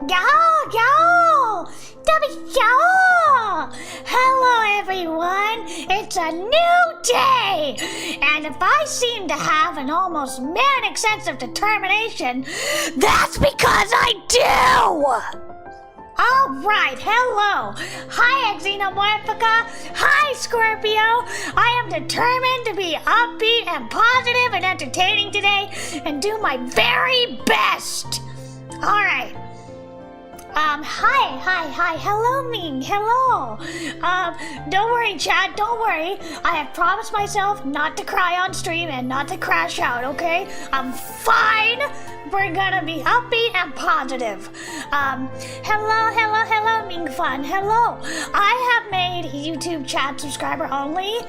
Yo! Hello everyone, it's a new day! And if I seem to have an almost manic sense of determination, that's because I do! Alright, hello! Hi Xenomorphica! Hi Scorpio! I am determined to be upbeat and positive and entertaining today and do my very best! Alright. Hi, hello Ming, hello. Don't worry chat, don't worry. I have promised myself not to cry on stream and not to crash out, okay? I'm fine. We're gonna be upbeat and positive. Hello, Ming Fun, hello. I have made YouTube chat subscriber only.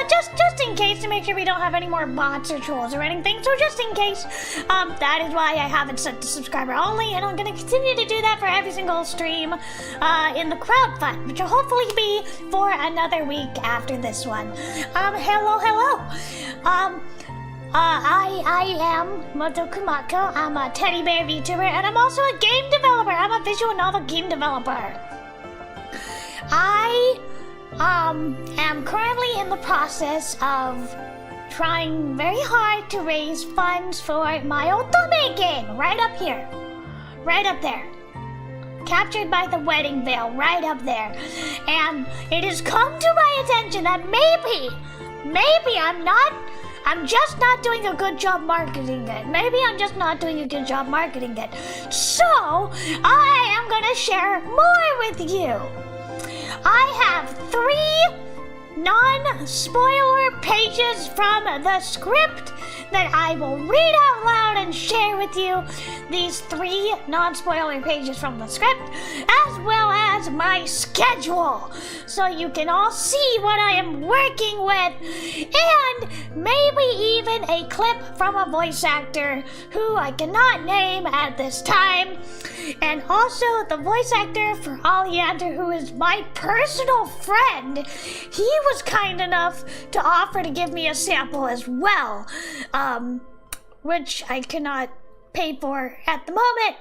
Just in case, to make sure we don't have any more bots or trolls or anything. So just in case, that is why I haven't set to subscriber only, and I'm gonna continue to do that for every single stream in the Crowdfund, which will hopefully be for another week after this one. Hello. I am Moto Kumakko. I'm a teddy bear VTuber, and I'm also a game developer. I'm a visual novel game developer. I am currently in the process of trying very hard to raise funds for my Otome game, right up here. Right up there. Captured by the wedding veil, right up there. And it has come to my attention that maybe I'm just not doing a good job marketing it. Maybe I'm just not doing a good job marketing it. So, I am gonna share more with you. I have 3 non-spoiler pages from the script that I will read out loud and share with you. These 3 non-spoiler pages from the script, as well as my schedule, so you can all see what I am working with, and maybe even a clip from a voice actor who I cannot name at this time, and also the voice actor for Oleander, who is my personal friend. He was kind enough to offer to give me a sample as well, which I cannot pay for at the moment,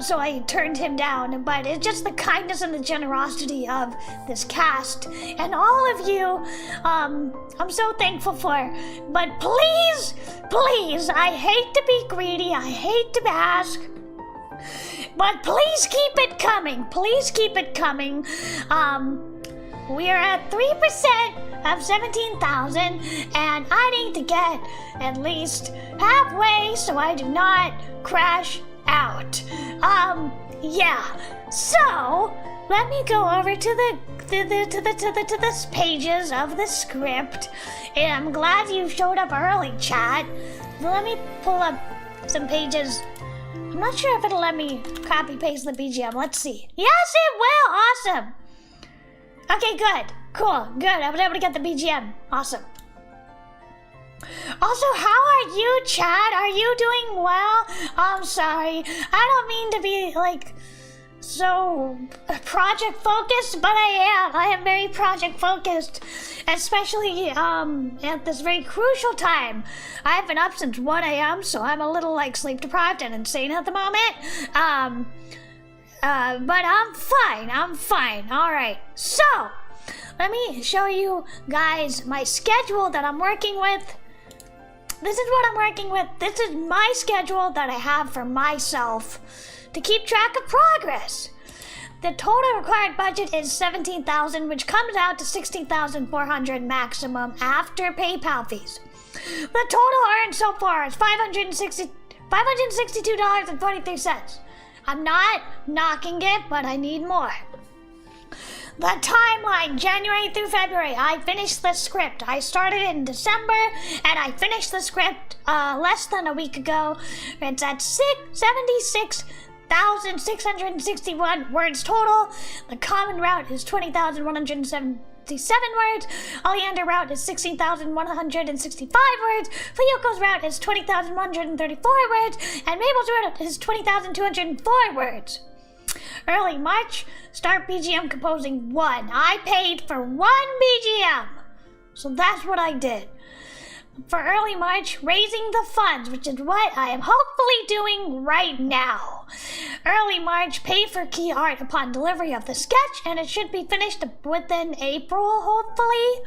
so I turned him down. But it's just the kindness and the generosity of this cast and all of you, I'm so thankful for. But please, I hate to be greedy, I hate to ask, but please keep it coming. We are at 3% of 17,000, and I need to get at least halfway so I do not crash out. Yeah. So let me go over to the pages of the script, and I'm glad you showed up early, chat. Let me pull up some pages. I'm not sure if it'll let me copy paste the BGM. Let's see. Yes, it will. Awesome. Okay, good. Cool. Good. I was able to get the BGM. Awesome. Also, how are you, chat? Are you doing well? I'm sorry. I don't mean to be, like, so project focused, but I am. I am very project focused, especially at this very crucial time. I have been up since 1 a.m., so I'm a little, like, sleep deprived and insane at the moment. But I'm fine. Alright, so let me show you guys my schedule that I'm working with. This is what I'm working with. This is my schedule that I have for myself to keep track of progress. The total required budget is 17,000, which comes out to 16,400 maximum after PayPal fees. The total earned so far is $562.43. I'm not knocking it, but I need more. The timeline, January through February, I finished the script. I started in December, and I finished the script less than a week ago. It's at 76,661 words total. The common route is 20,177 words. Oleander route is 16,165 words. Fuyuko's route is 20,134 words. And Mabel's route is 20,204 words. Early March, start BGM composing 1. I paid for 1 BGM. So that's what I did. for early March, raising the funds, which is what I am hopefully doing right now. Early March, pay for key art upon delivery of the sketch, and it should be finished within April, hopefully.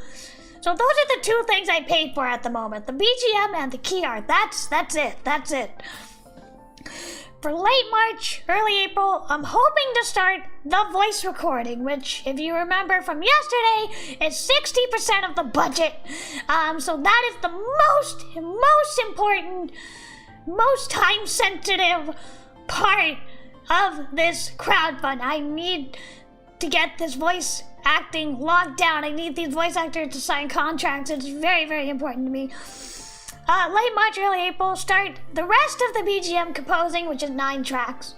So those are the two things I paid for at the moment, the BGM and the key art. That's it. For late March, early April, I'm hoping to start the voice recording, which, if you remember from yesterday, is 60% of the budget. So that is the most important, most time-sensitive part of this crowdfund. I need to get this voice acting locked down. I need these voice actors to sign contracts. It's very, very important to me. Late March, early April, start the rest of the BGM composing, which is 9 tracks.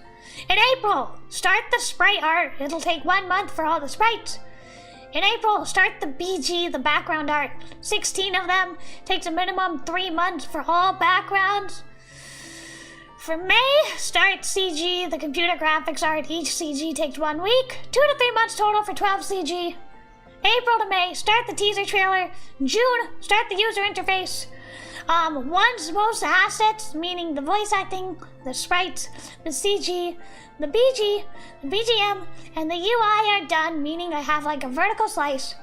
In April, start the sprite art. It'll take 1 month for all the sprites. In April, start the BG, the background art. 16 of them. Takes a minimum 3 months for all backgrounds. For May, start CG, the computer graphics art. Each CG takes 1 week. 2 to 3 months total for 12 CG. April to May, start the teaser trailer. June, start the user interface. Once most assets, meaning the voice acting, the sprites, the CG, the BG, the BGM, and the UI are done, meaning I have like a vertical slice,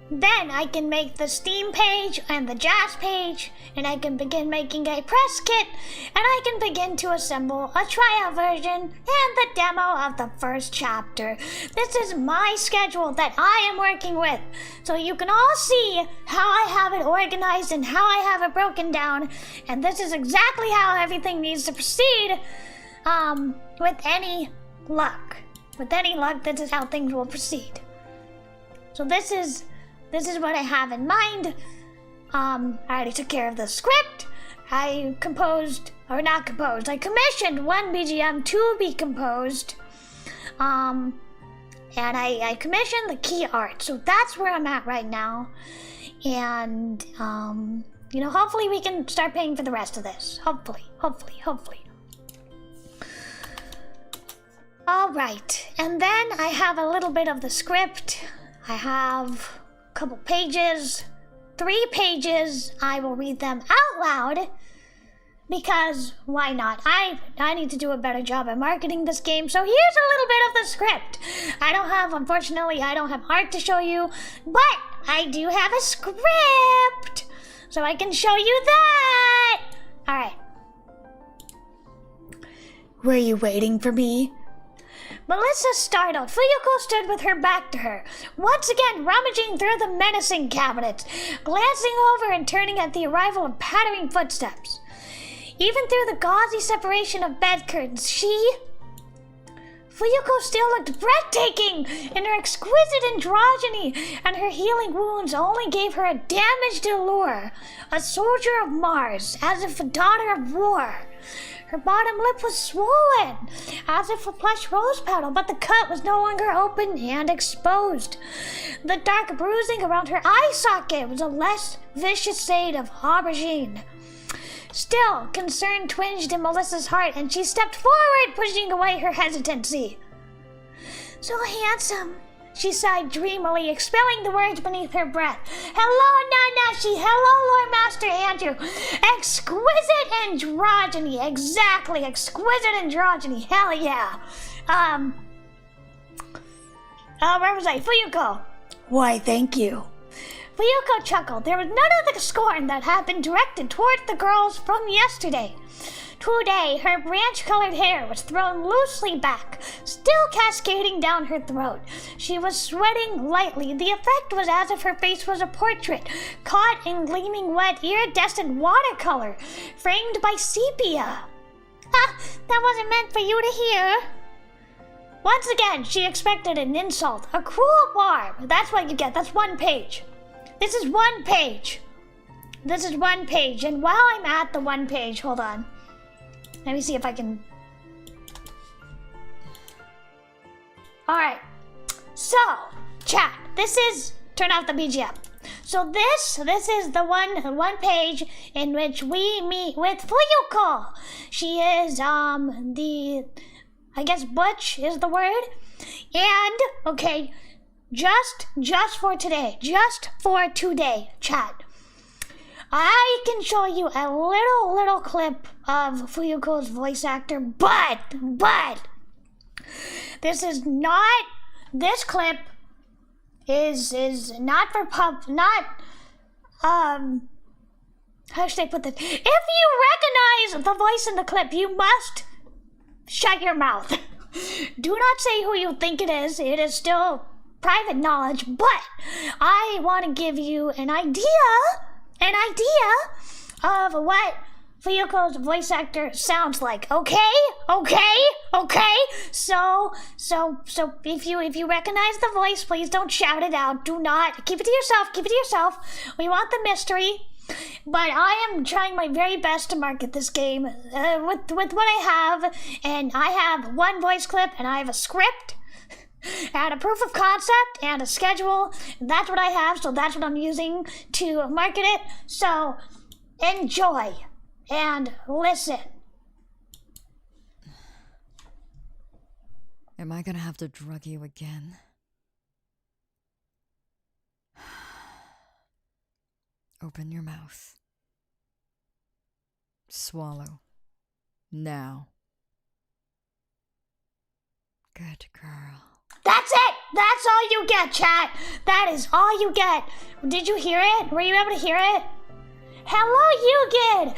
then I can make the Steam page and the Jazz page, and I can begin making a press kit, and I can begin to assemble a tryout version and the demo of the first chapter. This is my schedule that I am working with, so you can all see how I have it organized and how I have it broken down, and this is exactly how everything needs to proceed, with any luck. With any luck, this is how things will proceed. So this is what I have in mind. I already took care of the script. I commissioned one BGM to be composed. And I commissioned the key art. So that's where I'm at right now. And, hopefully we can start paying for the rest of this. Hopefully. All right. And then I have a little bit of the script. I have couple pages, 3 pages. I will read them out loud because why not? I need to do a better job at marketing this game. So here's a little bit of the script. Unfortunately, I don't have art to show you, but I do have a script, so I can show you that. All right. Were you waiting for me? Melissa startled. Fuyuko stood with her back to her, once again rummaging through the menacing cabinets, glancing over and turning at the arrival of pattering footsteps. Even through the gauzy separation of bed curtains, Fuyuko still looked breathtaking in her exquisite androgyny, and her healing wounds only gave her a damaged allure, a soldier of Mars, as if a daughter of war. Her bottom lip was swollen, as if a plush rose petal, but the cut was no longer open and exposed. The dark bruising around her eye socket was a less vicious shade of aubergine. Still, concern twinged in Melissa's heart, and she stepped forward, pushing away her hesitancy. So handsome, she sighed dreamily, expelling the words beneath her breath. Hello, Nanashi. Hello, Lord Master Andrew. Exquisite androgyny. Exactly, exquisite androgyny. Hell yeah. Where was I? Fuyuko. Why, thank you. Fuyuko chuckled. There was none of the scorn that had been directed toward the girls from yesterday. Today, her branch-colored hair was thrown loosely back, still cascading down her throat. She was sweating lightly. The effect was as if her face was a portrait, caught in gleaming wet, iridescent watercolor, framed by sepia. That wasn't meant for you to hear. Once again, she expected an insult, a cruel barb. That's what you get. That's 1 page. This is 1 page. And while I'm at the 1 page, hold on. Let me see if I can... Alright. So, chat, this is... Turn off the BGM. So this is the one page in which we meet with Fuyuko. She is, I guess butch is the word. And, okay, just for today, chat, I can show you a little clip of Fuyuko's voice actor, but this clip is not for how should I put this? If you recognize the voice in the clip, you must shut your mouth. Do not say who you think it is. It is still private knowledge, but I want to give you an idea of what Fuyuko's voice actor sounds like. Okay? So if you recognize the voice, please don't shout it out. Do not keep it to yourself. We want the mystery. But I am trying my very best to market this game with what I have, and I have one voice clip, and I have a script, and a proof of concept, and a schedule. And that's what I have, so that's what I'm using to market it. So enjoy and listen. Am I gonna have to drug you again? Open your mouth. Swallow. Now. Good girl. That's it! That's all you get, chat! That is all you get! Did you hear it? Were you able to hear it? Hello, Yugid!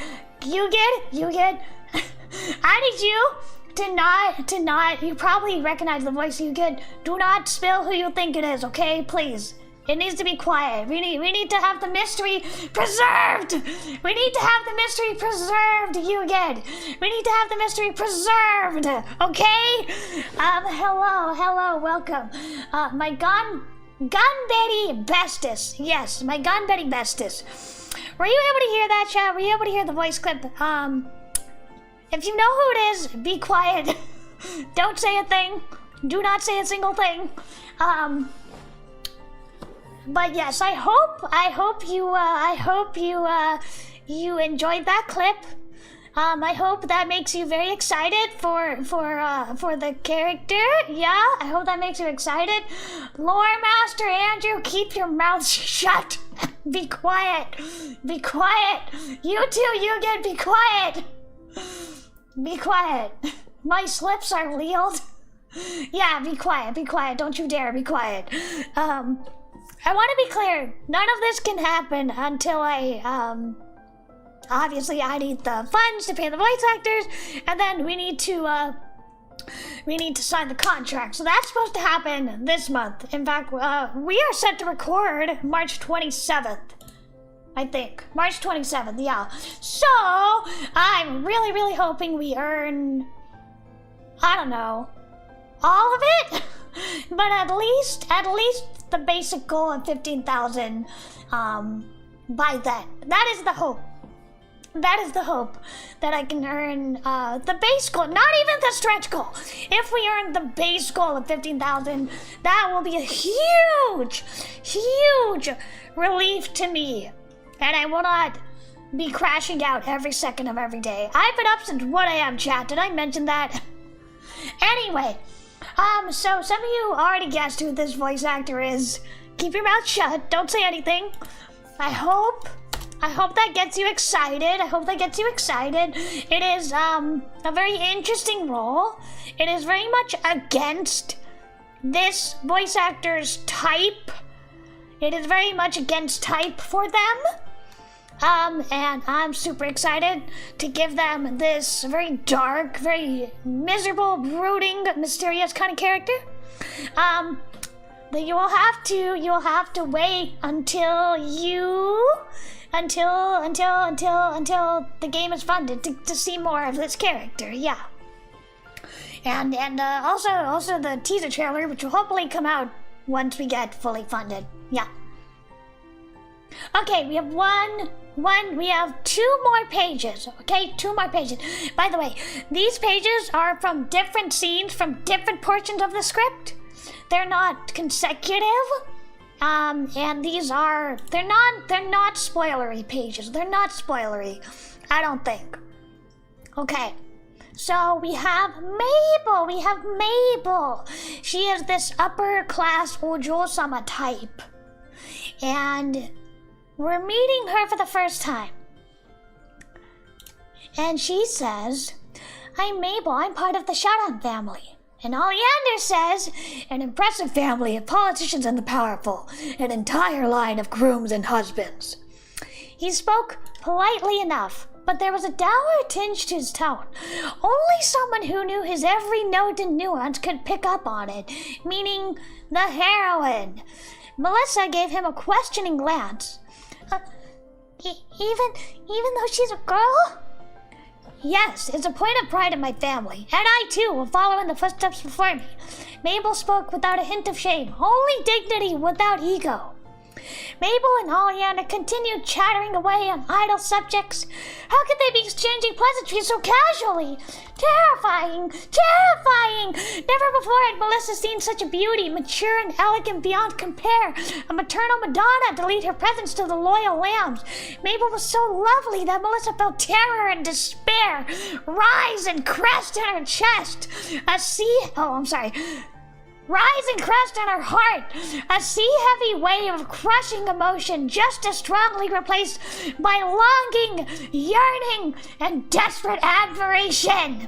I need you to not, you probably recognize the voice, Yugid. Do not spill who you think it is, okay? Please. It needs to be quiet. We need to have the mystery preserved. We need to have the mystery preserved, Yugid. We need to have the mystery preserved, okay? Hello, welcome. My Gun Betty Bestis. Yes, my Gun Betty Bestis. Were you able to hear that, chat? Were you able to hear the voice clip? If you know who it is, be quiet. Don't say a thing. Do not say a single thing. But yes, I hope you enjoyed that clip. I hope that makes you very excited for the character. Yeah, I hope that makes you excited. Lore Master Andrew, keep your mouth shut. Be quiet. Be quiet. You too, Yugen, be quiet. Be quiet. My slips are lealed. Yeah, be quiet. Be quiet. Don't you dare be quiet. I want to be clear, none of this can happen until obviously I need the funds to pay the voice actors, and then we need to sign the contract. So that's supposed to happen this month. In fact, we are set to record March 27th. I think. March 27th, yeah. So, I'm really hoping we earn, I don't know, all of it? But at least the basic goal of 15,000 by then. That is the hope. That is the hope, that I can earn the base goal, not even the stretch goal. If we earn the base goal of 15,000, that will be a huge relief to me. And I will not be crashing out every second of every day. I've been up since 1 a.m. chat. Did I mention that? Anyway. So some of you already guessed who this voice actor is. Keep your mouth shut. Don't say anything. I hope that gets you excited. It is, a very interesting role. It is very much against this voice actor's type. It is very much against type for them. And I'm super excited to give them this very dark, very miserable, brooding, mysterious kind of character. That you'll have to wait until the game is funded to see more of this character, yeah. And also the teaser trailer, which will hopefully come out once we get fully funded, yeah. Okay, we have 2 more pages, okay? 2 more pages. By the way, these pages are from different scenes, from different portions of the script. They're not consecutive. And these are, they're not spoilery pages. They're not spoilery, I don't think. Okay, So we have Mabel. She is this upper class Ojo-sama type. And we're meeting her for the first time. And she says, I'm Mabel, I'm part of the Sharan family. And Oleander says, an impressive family of politicians and the powerful, an entire line of grooms and husbands. He spoke politely enough, but there was a dour tinge to his tone. Only someone who knew his every note and nuance could pick up on it, meaning the heroine. Melissa gave him a questioning glance. Even though she's a girl? Yes, it's a point of pride in my family, and I too will follow in the footsteps before me. Mabel spoke without a hint of shame, only dignity without ego. Mabel and Oleander continued chattering away on idle subjects. How could they be exchanging pleasantries so casually? Terrifying! Never before had Melissa seen such a beauty, mature and elegant beyond compare, a maternal Madonna to lead her presence to the loyal lambs. Mabel was so lovely that Melissa felt terror and despair rise and crest in her chest. Rise and crest in her heart, a sea-heavy wave of crushing emotion just as strongly replaced by longing, yearning, and desperate admiration.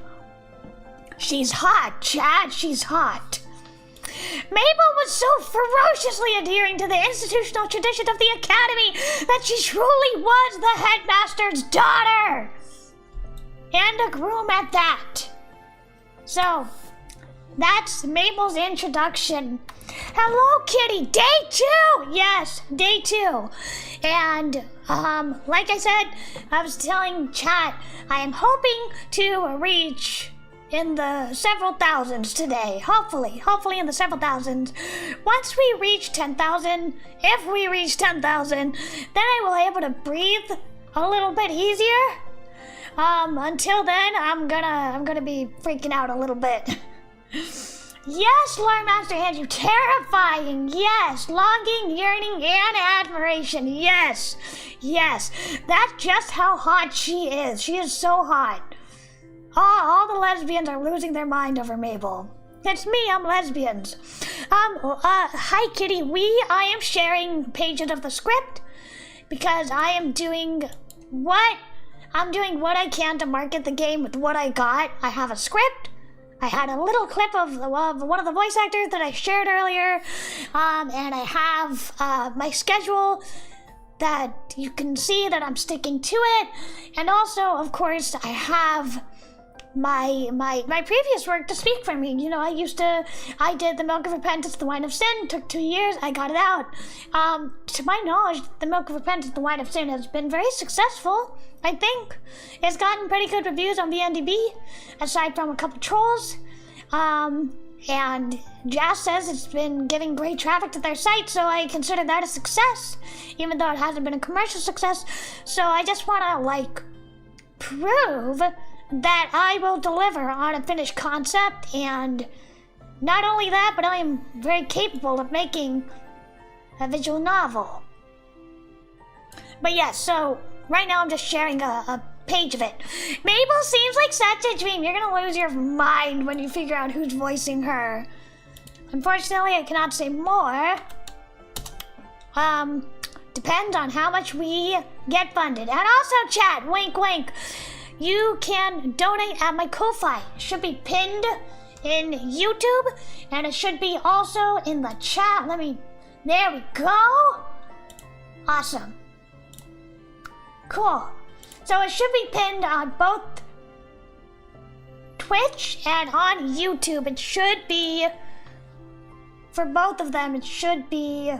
She's hot, Chad, she's hot. Mabel was so ferociously adhering to the institutional tradition of the academy that she truly was the headmaster's daughter. And a groom at that. So, that's Mabel's introduction. Hello, Kitty. Day 2! Yes, day 2. And, like I said, I was telling chat, I am hoping to reach in the several thousands today. Hopefully in the several thousands. Once we reach 10,000, if we reach 10,000, then I will be able to breathe a little bit easier. Until then, I'm gonna be freaking out a little bit. Yes, Lord Master Andrew, terrifying, yes, longing, yearning, and admiration, yes, that's just how hot she is. She is so hot. All the lesbians are losing their mind over Mabel. It's me, I'm lesbians. Hi Kitty, I am sharing pages of the script because I am doing what I can to market the game with what I got. I have a script. I had a little clip of one of the voice actors that I shared earlier, and I have my schedule that you can see that I'm sticking to it, and also, of course, I have my previous work to speak for me. You know, I did The Milk of Repentance, The Wine of Sin, took 2 years, I got it out. To my knowledge, The Milk of Repentance, The Wine of Sin has been very successful, I think. It's gotten pretty good reviews on VNDB, aside from a couple trolls. And Jazz says it's been giving great traffic to their site, so I consider that a success, even though it hasn't been a commercial success. So I just want to, prove that I will deliver on a finished concept, and not only that, but I am very capable of making a visual novel. But yes, so right now I'm just sharing a page of it. Mabel seems like such a dream. You're gonna lose your mind when you figure out who's voicing her. Unfortunately, I cannot say more. Depends on how much we get funded. And also, chat, wink wink, you can donate at my Ko-Fi. It should be pinned in YouTube, and it should be also in the chat. There we go. Awesome. Cool. So it should be pinned on both Twitch and on YouTube. It should be, for both of them, it should be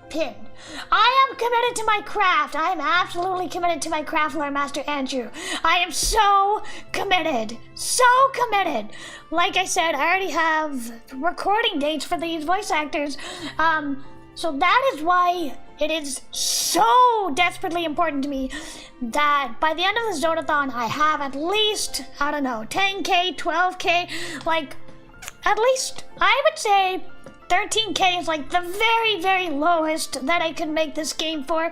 pinned. I am committed to my craft. I am absolutely committed to my craft, Lord Master Andrew. I am so committed. So committed. Like I said, I already have recording dates for these voice actors. So that is why it is so desperately important to me that by the end of this Donothon, I have at least, 10K, 12K, at least, I would say 13K is the very, very lowest that I could make this game for.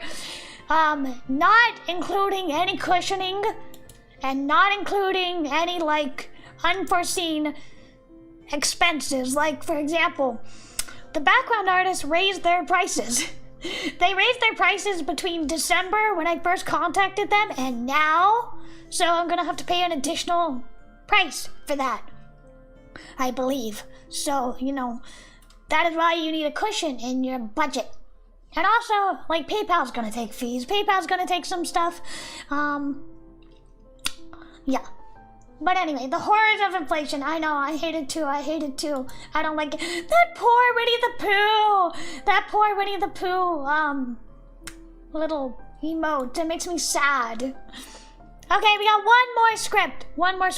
Not including any cushioning, and not including any, like, unforeseen expenses. Like, for example, the background artists raised their prices. They raised their prices between December, when I first contacted them, and now, so I'm gonna have to pay an additional price for that, I believe. So, you know, that is why you need a cushion in your budget. And also, like, PayPal's gonna take fees. PayPal's gonna take some stuff. Yeah. But anyway, the horrors of inflation. I know, I hate it too. I don't like it. That poor Winnie the Pooh! That poor Winnie the Pooh, little emote. It makes me sad. Okay, we got one more script. One more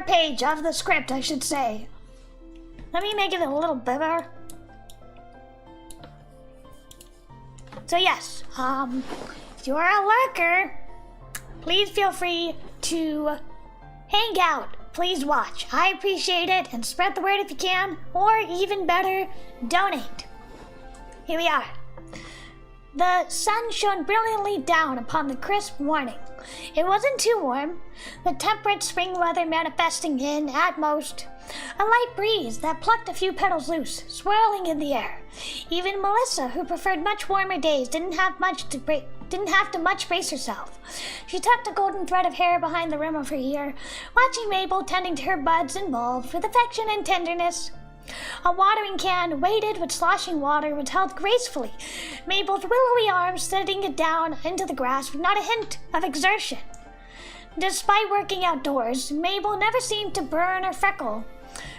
page of the script, I should say. Let me make it a little bigger. So yes, if you're a lurker, please feel free to hang out. Please watch. I appreciate it, and spread the word if you can, or even better, donate. Here we are. The sun shone brilliantly down upon the crisp morning. It wasn't too warm, the temperate spring weather manifesting in, at most, a light breeze that plucked a few petals loose, swirling in the air. Even Melissa, who preferred much warmer days, didn't have to much brace herself. She tucked a golden thread of hair behind the rim of her ear, watching Mabel tending to her buds and bulbs with affection and tenderness. A watering can, weighted with sloshing water, was held gracefully, Mabel's willowy arms setting it down into the grass with not a hint of exertion. Despite working outdoors, Mabel never seemed to burn or freckle.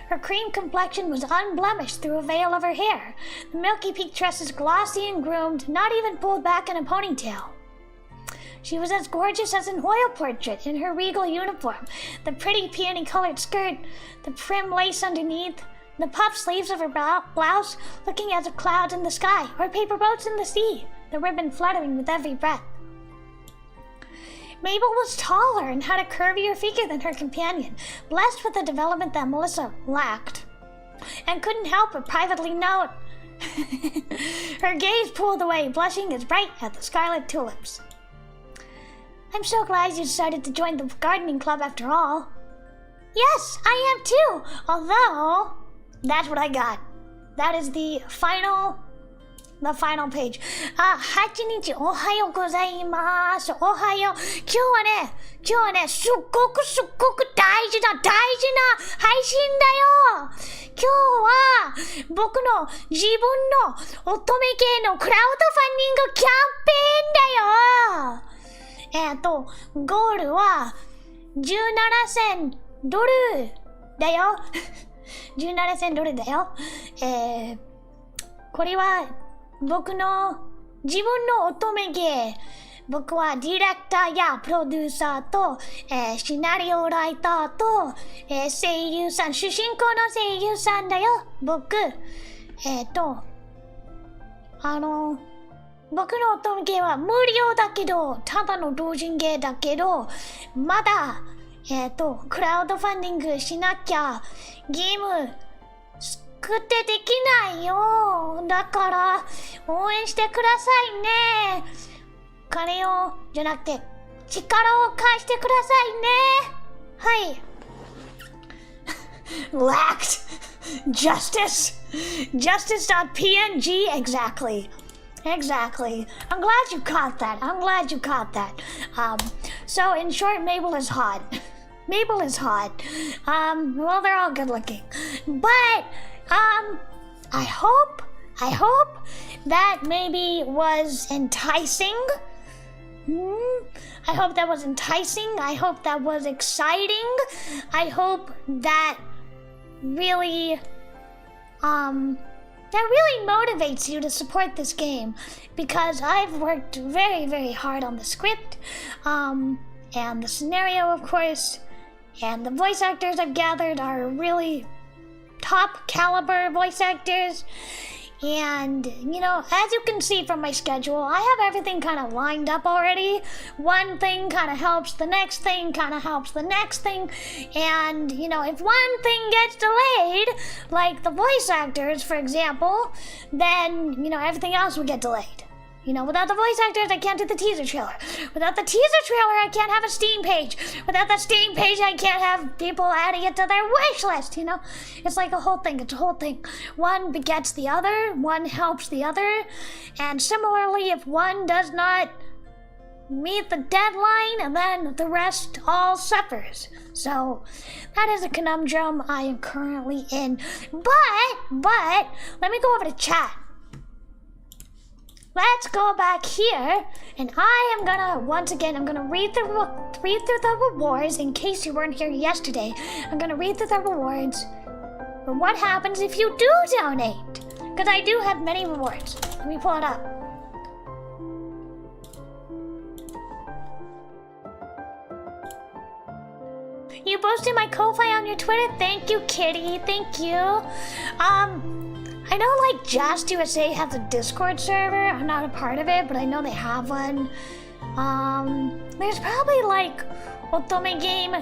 Her cream complexion was unblemished through a veil of her hair, the milky pink tresses glossy and groomed, not even pulled back in a ponytail. She was as gorgeous as an oil portrait in her regal uniform, the pretty peony-colored skirt, the prim lace underneath, the puffed sleeves of her blouse looking as if clouds in the sky or paper boats in the sea, the ribbon fluttering with every breath. Mabel was taller and had a curvier figure than her companion, blessed with a development that Melissa lacked, and couldn't help but privately note. Her gaze pulled away, blushing as bright as the scarlet tulips. I'm so glad you decided to join the gardening club after all. Yes, I am too, although that's what I got. That is the final page. 8日おはようございます。おはよう。今日はね、すっごく大事な配信だよ。今日は僕の自分の乙女系のクラウドファンディングキャンペーンだよ。ゴールは17,000ドルだよ。17,000ドルだよ。これは僕の自分の乙女芸。僕はディレクターやプロデューサーと、シナリオライターと、声優さん、主人公の声優さんだよ。僕の乙女芸は無料だけど、ただの同人芸だけど、まだ、クラウドファンディングしなきゃ、ゲーム、作ってできないよ。だから、応援してくださいね。金を、じゃなくて、力を貸してくださいね。はい。Lacked justice. Justice.png. Exactly. I'm glad you caught that. So in short, Mabel is hot. Well, they're all good looking. But, I hope that maybe was enticing. I hope that was enticing. I hope that was exciting. I hope that really, motivates you to support this game, because I've worked very, very hard on the script, and the scenario, of course, and the voice actors I've gathered are really top caliber voice actors. And, you know, as you can see from my schedule, I have everything kind of lined up already. One thing kind of helps the next thing, and, you know, if one thing gets delayed, like the voice actors, for example, then, you know, everything else will get delayed. You know, without the voice actors, I can't do the teaser trailer. Without the teaser trailer, I can't have a Steam page. Without the Steam page, I can't have people adding it to their wish list, you know? It's like a whole thing. It's a whole thing. One begets the other. One helps the other. And similarly, if one does not meet the deadline, then the rest all suffers. So that is a conundrum I am currently in. But, let me go over to chat. Let's go back here, and I am gonna, once again, I'm gonna read through the rewards in case you weren't here yesterday. I'm gonna read through the rewards for what happens if you do donate. Because I do have many rewards. Let me pull it up. You posted my Ko-Fi on your Twitter? Thank you, Kitty. Thank you. I know, like, Just USA has a Discord server. I'm not a part of it, but I know they have one. There's probably, like, Otome game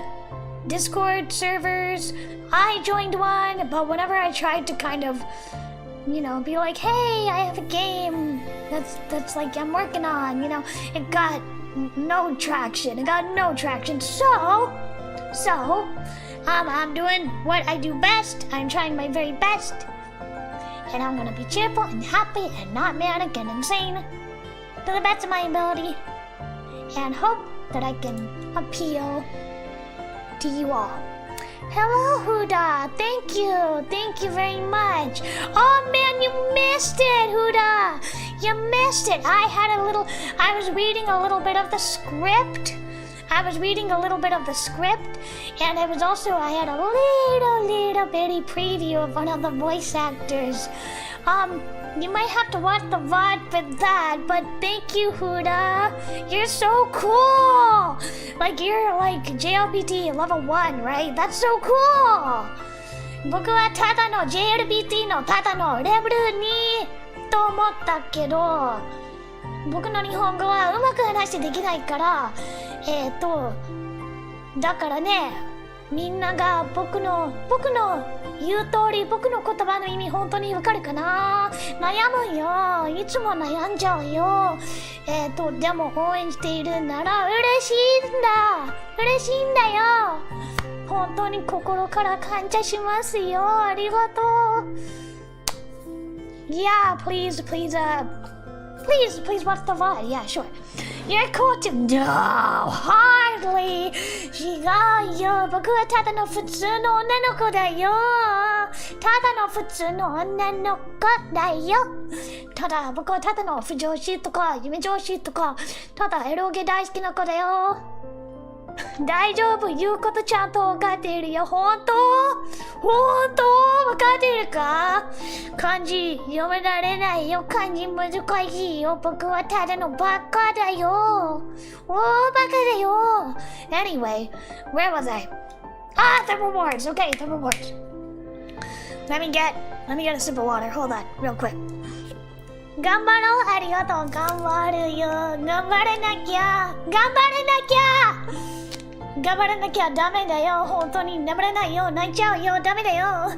Discord servers. I joined one, but whenever I tried to kind of, you know, be like, hey, I have a game that's like I'm working on, you know, it got no traction. So, I'm doing what I do best. I'm trying my very best. And I'm gonna be cheerful and happy and not manic and insane to the best of my ability. And hope that I can appeal to you all. Hello, Huda. Thank you. Thank you very much. Oh, man, you missed it, Huda. You missed it. I was reading a little bit of the script. And it was also, I had a little bitty preview of one of the voice actors. You might have to watch the VOD for that, but thank you, Huda. You're so cool. Like, you're like JLPT level 1, right? That's so cool. 僕はただの JLPT のただのレベル2と思ったけど、僕の日本語はうまく話できないから、だからね、みんなが僕の言う通り、僕の言葉の意味本当にわかるかな？悩むよ。いつも悩んじゃうよ。でも応援しているなら嬉しいんだよ。本当に心から感謝しますよ。ありがとう。Yeah, please watch the VOD. Yeah, sure. You're cool too. No, hardly. 違うよ。僕はただの普通の女の子だよ。ただの普通の女の子だよ。僕はただの不女子とか夢女子とか、ただエロゲ大好きな子だよ。大丈夫、言うことちゃんと分かっているよ。本当分かっているか？漢字読められないよ。漢字難しいよ。僕はただのバカだよ。バカだよ。Anyway, where was I? The rewards. Okay, the rewards. Let me get a sip of water. Hold on, real quick. 頑張ろう。ありがとう。頑張るよ。頑張らなきゃダメだよ。本当に眠れないよ。泣いちゃうよ。ダメだよ。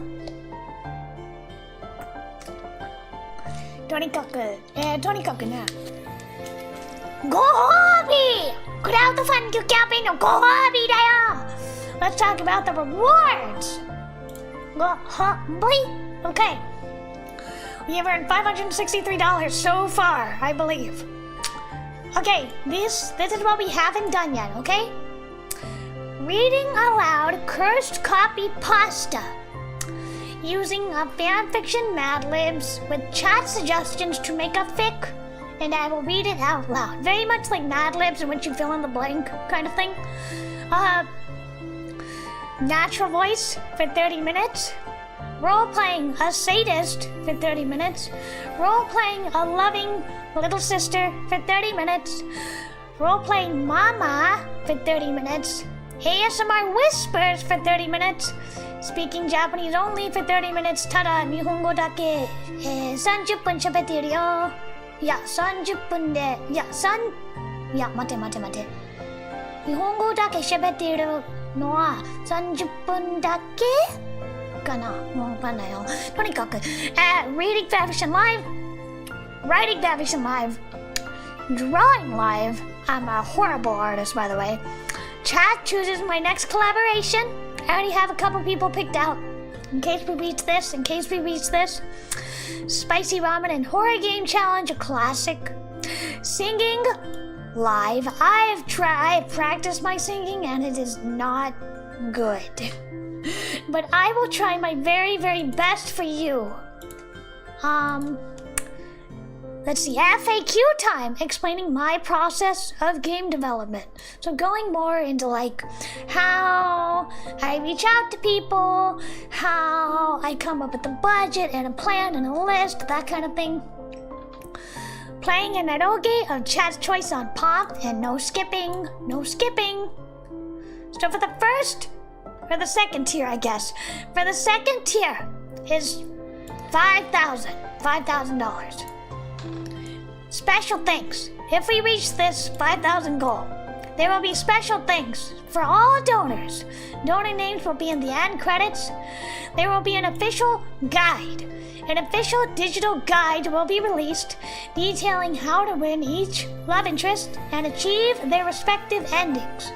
とにかくね。ご褒美！クラウドファンディングキャンペーンのご褒美だよ。Let's talk about the rewards. ご褒美 Okay. We have earned $563 so far, I believe. Okay, this is what we haven't done yet, okay? Reading aloud cursed copypasta. Using a fanfiction Mad Libs with chat suggestions to make a fic, and I will read it out loud. Very much like Mad Libs in which you fill in the blank kind of thing. Natural voice for 30 minutes. Role-playing a sadist for 30 minutes. Role-playing a loving little sister for 30 minutes. Role-playing mama for 30 minutes. ASMR whispers for 30 minutes. Speaking Japanese only for 30 minutes. ただ日本語だけ、30分喋っているよ。いや、30分で、いや、待て。日本語だけ喋っているのは30分だけかな？もうわかんないよ。とにかく、Reading Fanfiction Live, Writing Fanfiction Live, drawing live. I'm a horrible artist, by the way. Chat chooses my next collaboration. I already have a couple people picked out. In case we reach this, Spicy ramen and horror game challenge, a classic. Singing live. I've practiced my singing and it is not good. But I will try my very, very best for you. Let's see, FAQ time, explaining my process of game development. So going more into like how I reach out to people, how I come up with a budget and a plan and a list, that kind of thing. Playing an eroge of chat's choice on pop and no skipping. So for the second tier, I guess. For the second tier is $5,000. Special thanks. If we reach this 5,000 goal, there will be special thanks for all donors. Donor names will be in the end credits. There will be an official guide. An official digital guide will be released detailing how to win each love interest and achieve their respective endings.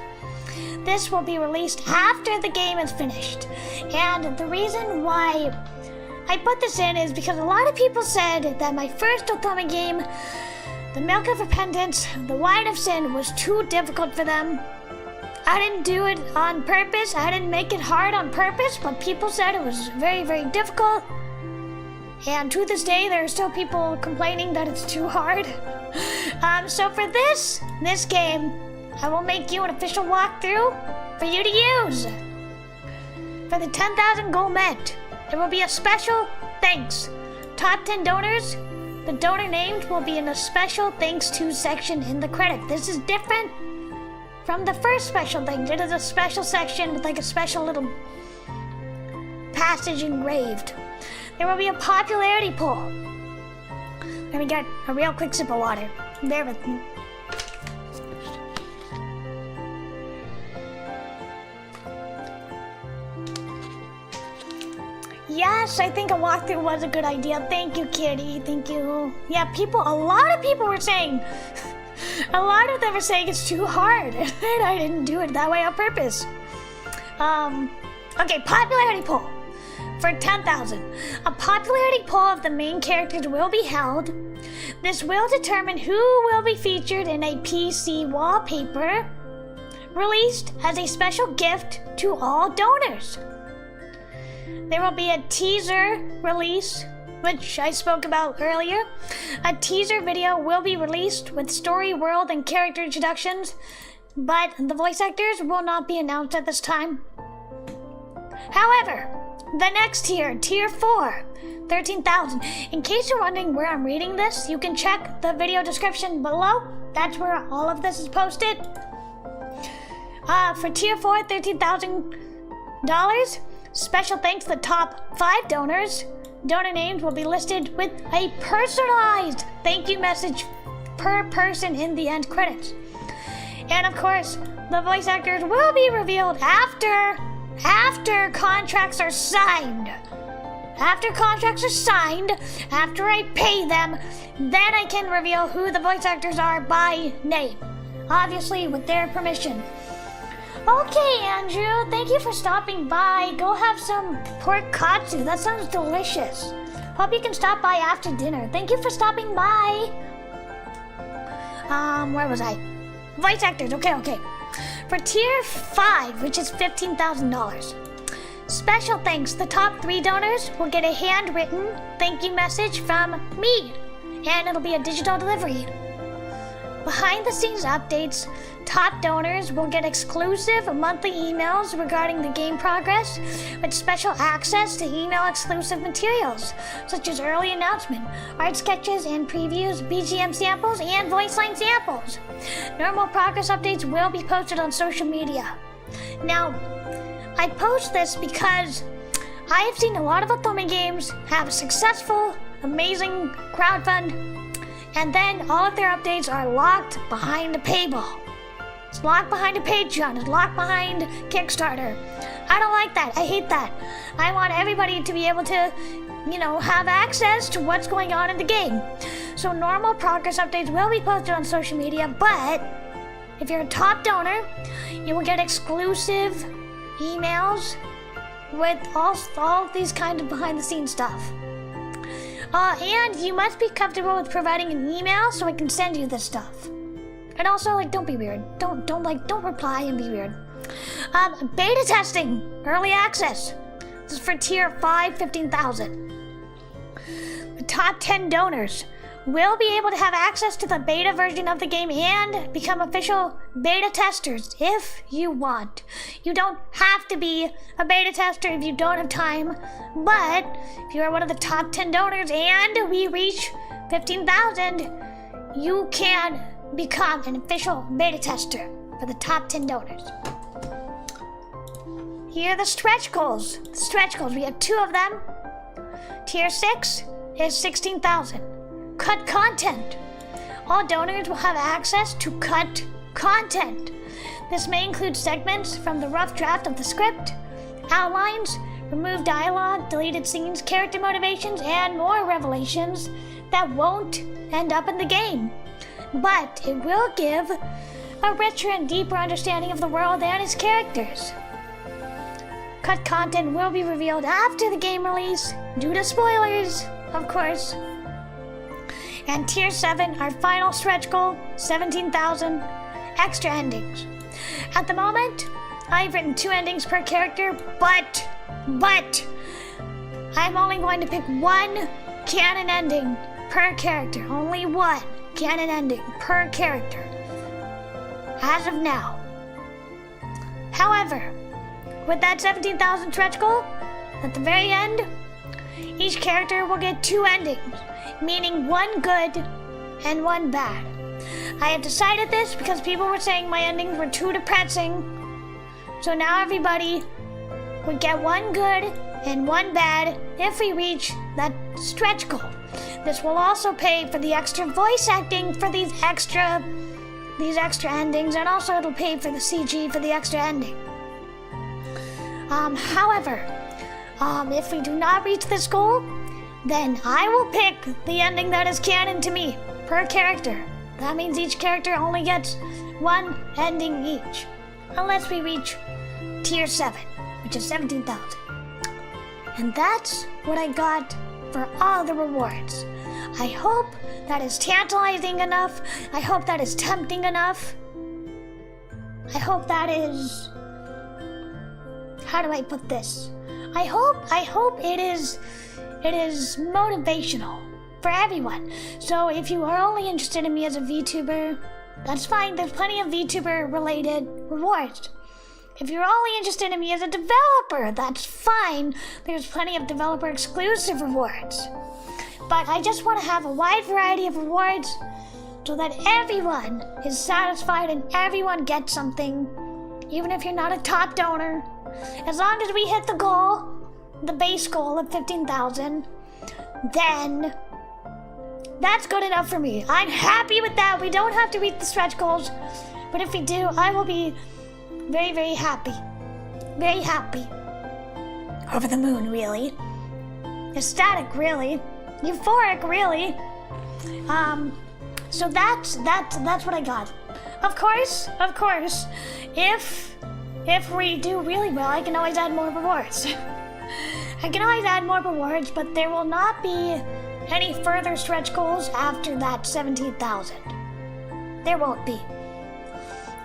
This will be released after the game is finished. And the reason why I put this in is because a lot of people said that my first Otome game, The Milk of Repentance, The Wine of Sin, was too difficult for them. I didn't do it on purpose. I didn't make it hard on purpose, but people said it was very, very difficult. And to this day, there are still people complaining that it's too hard. So for this game, I will make you an official walkthrough for you to use. For the 10,000 goal met, there will be a special thanks. Top 10 donors, the donor named will be in a special thanks to section in the credit. This is different from the first special thanks. It is a special section with like a special little passage engraved. There will be a popularity poll. Let me get a real quick sip of water. Bear with me. Yes, I think a walkthrough was a good idea. Thank you, Kitty. Thank you. Yeah, a lot of people were saying, a lot of them were saying it's too hard. And I didn't do it that way on purpose. Okay, popularity poll. For 10,000, a popularity poll of the main characters will be held. This will determine who will be featured in a PC wallpaper released as a special gift to all donors. There will be a teaser release, which I spoke about earlier. A teaser video will be released with story, world, and character introductions, but the voice actors will not be announced at this time. However, the next tier, tier 4, 13,000. In case you're wondering where I'm reading this, you can check the video description below. That's where all of this is posted. For tier 4, $13,000. Special thanks to the top 5 donors. Donor names will be listed with a personalized thank you message per person in the end credits. And of course, the voice actors will be revealed after contracts are signed. After contracts are signed, after I pay them, then I can reveal who the voice actors are by name. Obviously, with their permission. Okay, Andrew, thank you for stopping by. Go have some pork katsu. That sounds delicious. Hope you can stop by after dinner. Thank you for stopping by. Where was I? Voice actors, okay. For tier 5, which is $15,000. Special thanks, the top 3 donors will get a handwritten thank you message from me, and it'll be a digital delivery. Behind the scenes updates, top donors will get exclusive monthly emails regarding the game progress with special access to email exclusive materials, such as early announcement, art sketches and previews, BGM samples, and voice line samples. Normal progress updates will be posted on social media. Now, I post this because I have seen a lot of Otome games have a successful, amazing crowdfund, and then all of their updates are locked behind a paywall. It's locked behind a Patreon, it's locked behind Kickstarter. I don't like that. I hate that. I want everybody to be able to, have access to what's going on in the game. So normal progress updates will be posted on social media, but if you're a top donor, you will get exclusive emails with all these kind of behind-the-scenes stuff. And you must be comfortable with providing an email so I can send you this stuff. And also, don't be weird. Don't reply and be weird. Beta testing, early access. This is for tier 5, 15,000. The top 10 donors will be able to have access to the beta version of the game and become official beta testers if you want. You don't have to be a beta tester if you don't have time, but if you are one of the top 10 donors and we reach 15,000, you can become an official beta tester for the top 10 donors. Here are the stretch goals. The stretch goals, we have 2 of them. Tier 6 is 16,000. Cut content. All donors will have access to cut content. This may include segments from the rough draft of the script, outlines, removed dialogue, deleted scenes, character motivations, and more revelations that won't end up in the game. But it will give a richer and deeper understanding of the world and its characters. Cut content will be revealed after the game release, due to spoilers, of course. And Tier 7, our final stretch goal, 17,000 extra endings. At the moment, I've written 2 endings per character, but I'm only going to pick 1 canon ending per character. Only 1 canon ending per character. As of now. However, with that 17,000 stretch goal, at the very end, each character will get 2 endings, meaning 1 good and 1 bad. I have decided this because people were saying my endings were too depressing, so now everybody would get 1 good and 1 bad if we reach that stretch goal. This will also pay for the extra voice acting for these extra endings, and also it'll pay for the CG for the extra ending. However, if we do not reach this goal, then I will pick the ending that is canon to me per character. That means each character only gets 1 ending each, unless we reach tier 7, which is 17,000. And that's what I got for all the rewards. I hope that is tantalizing enough. I hope that is tempting enough. I hope that is... How do I put this? I hope it is motivational for everyone. So if you are only interested in me as a VTuber, that's fine. There's plenty of VTuber related rewards. If you're only interested in me as a developer, that's fine. There's plenty of developer exclusive rewards. But I just want to have a wide variety of rewards so that everyone is satisfied and everyone gets something, even if you're not a top donor. As long as we hit the goal, the base goal of 15,000, then that's good enough for me. I'm happy with that. We don't have to reach the stretch goals, but if we do, I will be very, very happy. Very happy. Over the moon, really. Ecstatic, really. Euphoric, really. So that's what I got. Of course, if we do really well, I can always add more rewards. I can always add more rewards, but there will not be any further stretch goals after that 17,000. There won't be.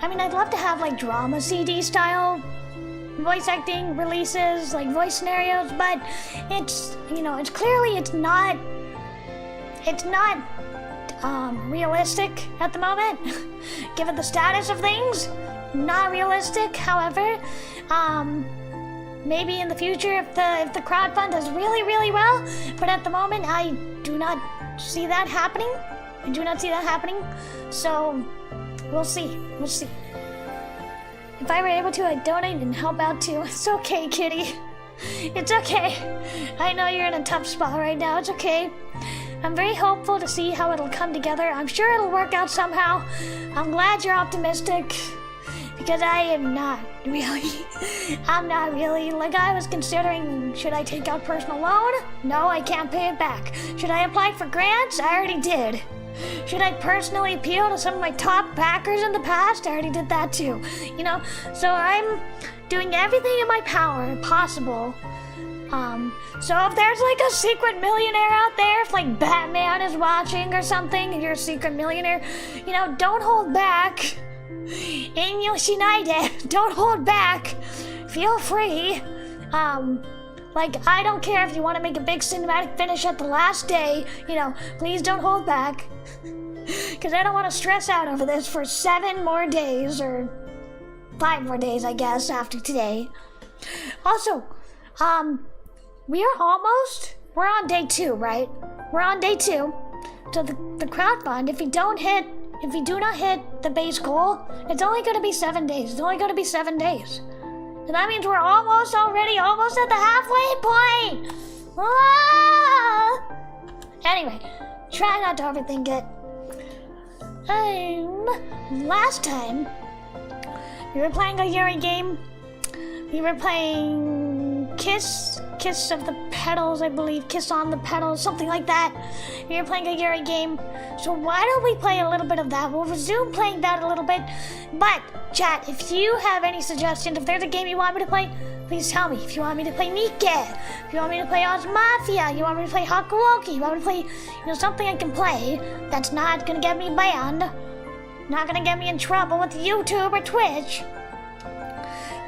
I mean, I'd love to have like drama CD style voice acting releases, like voice scenarios, but it's not realistic at the moment. Given the status of things, not realistic. However, maybe in the future if the crowdfund does really, really well, but at the moment I do not see that happening. So we'll see. If I were able to, I'd donate and help out too. It's okay, kitty. It's okay. I know you're in a tough spot right now. It's okay. I'm very hopeful to see how it'll come together. I'm sure it'll work out somehow. I'm glad you're optimistic, because I am not really. I'm not really. Like, I was considering, should I take out personal loan? No, I can't pay it back. Should I apply for grants? I already did. Should I personally appeal to some of my top backers in the past? I already did that too. You know, so I'm doing everything in my power possible. So if there's like a secret millionaire out there, if like Batman is watching or something, and you're a secret millionaire, you know, don't hold back. In Yoshinaide, don't hold back. Feel free. Like, I don't care if you want to make a big cinematic finish at the last day, you know, please don't hold back. Because I don't want to stress out over this for 7 more days, or 5 more days, I guess, after today. Also, we're on day 2, right? We're on day 2. So the crowdfund, if you do not hit the base goal, it's only going to be 7 days. It's only going to be 7 days. And that means we're almost at the halfway point. Ah! Anyway, try not to overthink it. Last time, we were playing a Yuri game. We were playing Kiss of the Petals, I believe. Kiss on the Petals, something like that. We were playing a Yuri game. So why don't we play a little bit of that? We'll resume playing that a little bit. But, chat, if you have any suggestions, if there's a game you want me to play, please tell me. If you want me to play Nike, if you want me to play Oz Mafia, you want me to play Hakuoki, you want me to play, you know, something I can play that's not gonna get me banned, not gonna get me in trouble with YouTube or Twitch,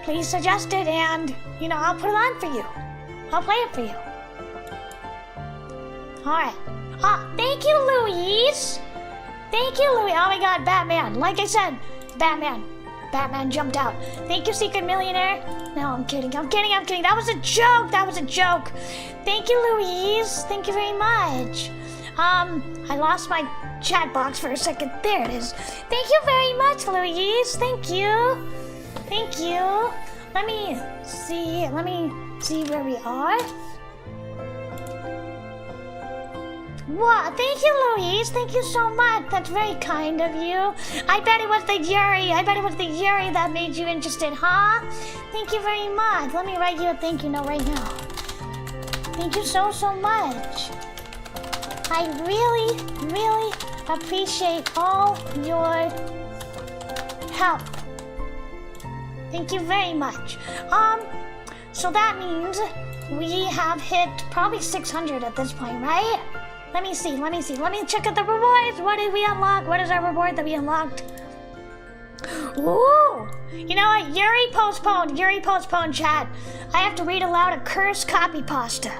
please suggest it, and, you know, I'll put it on for you. I'll play it for you. Alright. Thank you, Louise! Thank you, Louise. Oh my god, Batman. Like I said, Batman. Batman jumped out. Thank you, Secret Millionaire. No, I'm kidding. That was a joke. Thank you, Louise. Thank you very much. I lost my chat box for a second. There it is. Thank you very much, Louise. Thank you. Let me see where we are. Wow, thank you, Louise. Thank you so much. That's very kind of you. I bet it was the Yuri that made you interested, huh? Thank you very much. Let me write you a thank you note right now. Thank you so much. I really, really appreciate all your help. Thank you very much. So that means we have hit probably 600 at this point, right? Let me see. Let me check out the rewards. What did we unlock? What is our reward that we unlocked? Ooh! You know what? Yuri postponed, chat. I have to read aloud a cursed copypasta.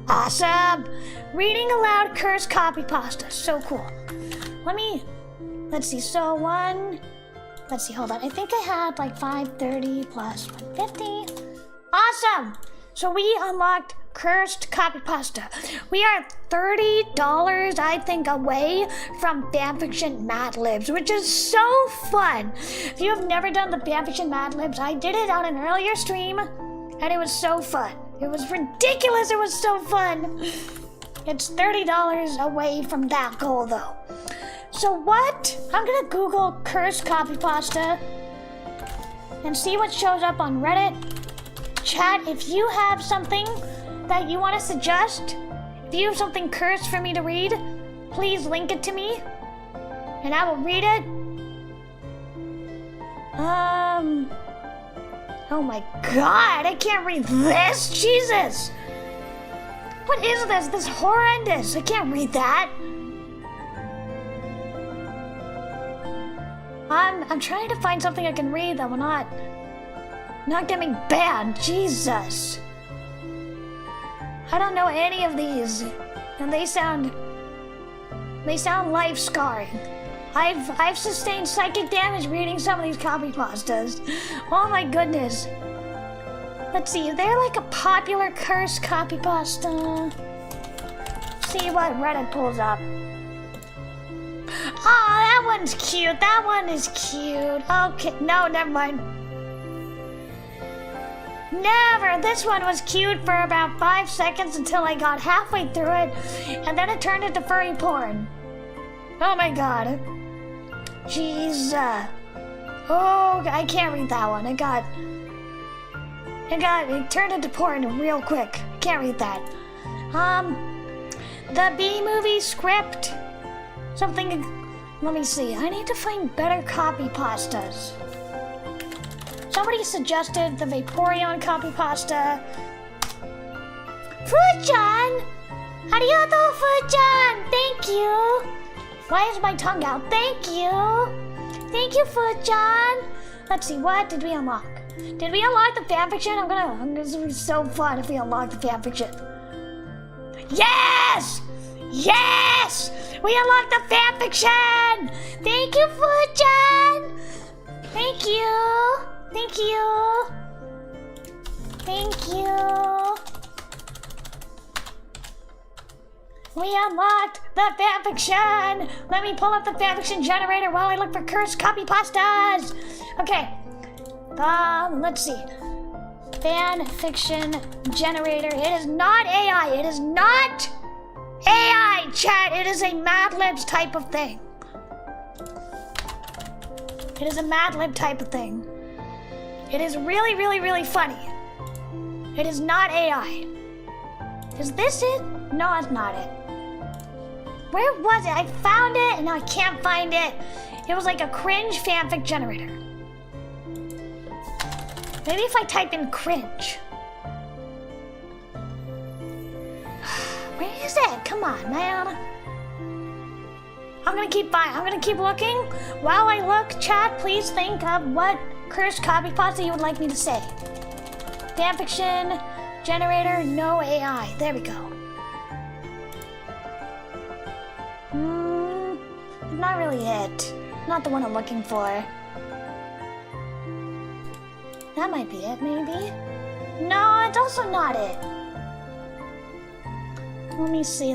Awesome! Reading aloud cursed copypasta. So cool. Let's see. Hold on. I think I had like 530 plus 150. Awesome! So we unlocked cursed copypasta. We are $30, I think, away from fanfiction Mad Libs, which is so fun. If you have never done the fanfiction Mad Libs, I did it on an earlier stream, and it was so fun. It was ridiculous. It was so fun. It's $30 away from that goal, though. So what? I'm gonna Google cursed copypasta and see what shows up on Reddit. Chat, if you have something that you want to suggest, if you have something cursed for me to read, please link it to me, and I will read it. Oh my god, I can't read this! Jesus! What is this? This is horrendous. I can't read that. I'm trying to find something I can read that will not get me banned. Jesus. I don't know any of these, and they sound life scarring. I've sustained psychic damage reading some of these copypastas. Oh my goodness. Let's see, is there like a popular cursed copypasta? See what Reddit pulls up. Oh, that one's cute. That one is cute. Okay, no, never mind. Never! This one was cute for about 5 seconds until I got halfway through it, and then it turned into furry porn. Oh my god. Jeez. Oh, I can't read that one. It turned into porn real quick. I can't read that. The B-movie script. Something, let me see. I need to find better copypastas. Somebody suggested the Vaporeon copypasta. Fu-chan! Arigato, Fu-chan! Thank you! Why is my tongue out? Thank you! Thank you, Fu-chan! Let's see, what did we unlock? Did we unlock the fanfiction? This will be so fun if we unlock the fanfiction. Yes! Yes! We unlocked the fanfiction! Thank you, Fu-chan! Thank you! Thank you! Thank you! We unlocked the fanfiction! Let me pull up the fanfiction generator while I look for cursed copypastas! Okay. Let's see. Fanfiction generator. It is not AI. It is not AI, chat. It is a Mad Libs type of thing. It is a Mad Lib type of thing. It is really, really, really funny. It is not AI. Is this it? No, it's not it. Where was it? I found it and now I can't find it. It was like a cringe fanfic generator. Maybe if I type in cringe. Where is it? Come on, man. I'm gonna keep looking. While I look, chat, please think of what cursed copypasta you would like me to say. Fanfiction generator, no AI. There we go. Not really it. Not the one I'm looking for. That might be it, maybe. No, it's also not it. Let me see.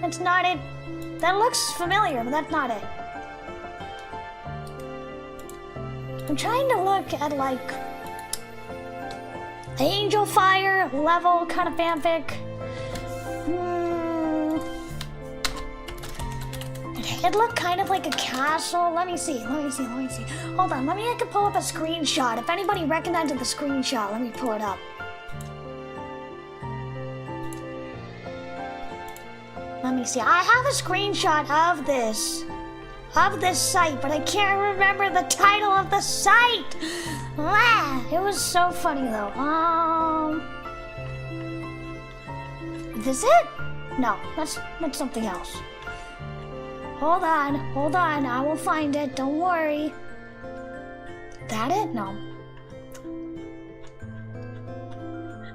It's not it. That looks familiar, but that's not it. I'm trying to look at like Angel Fire level kind of fanfic. It looked kind of like a castle. Let me see. Hold on, I can pull up a screenshot. If anybody recognizes the screenshot, let me pull it up. Let me see. I have a screenshot of this site, but I can't remember the title of the site. It was so funny though. Is this it? No, that's something else. Hold on, I will find it, don't worry. That it? No.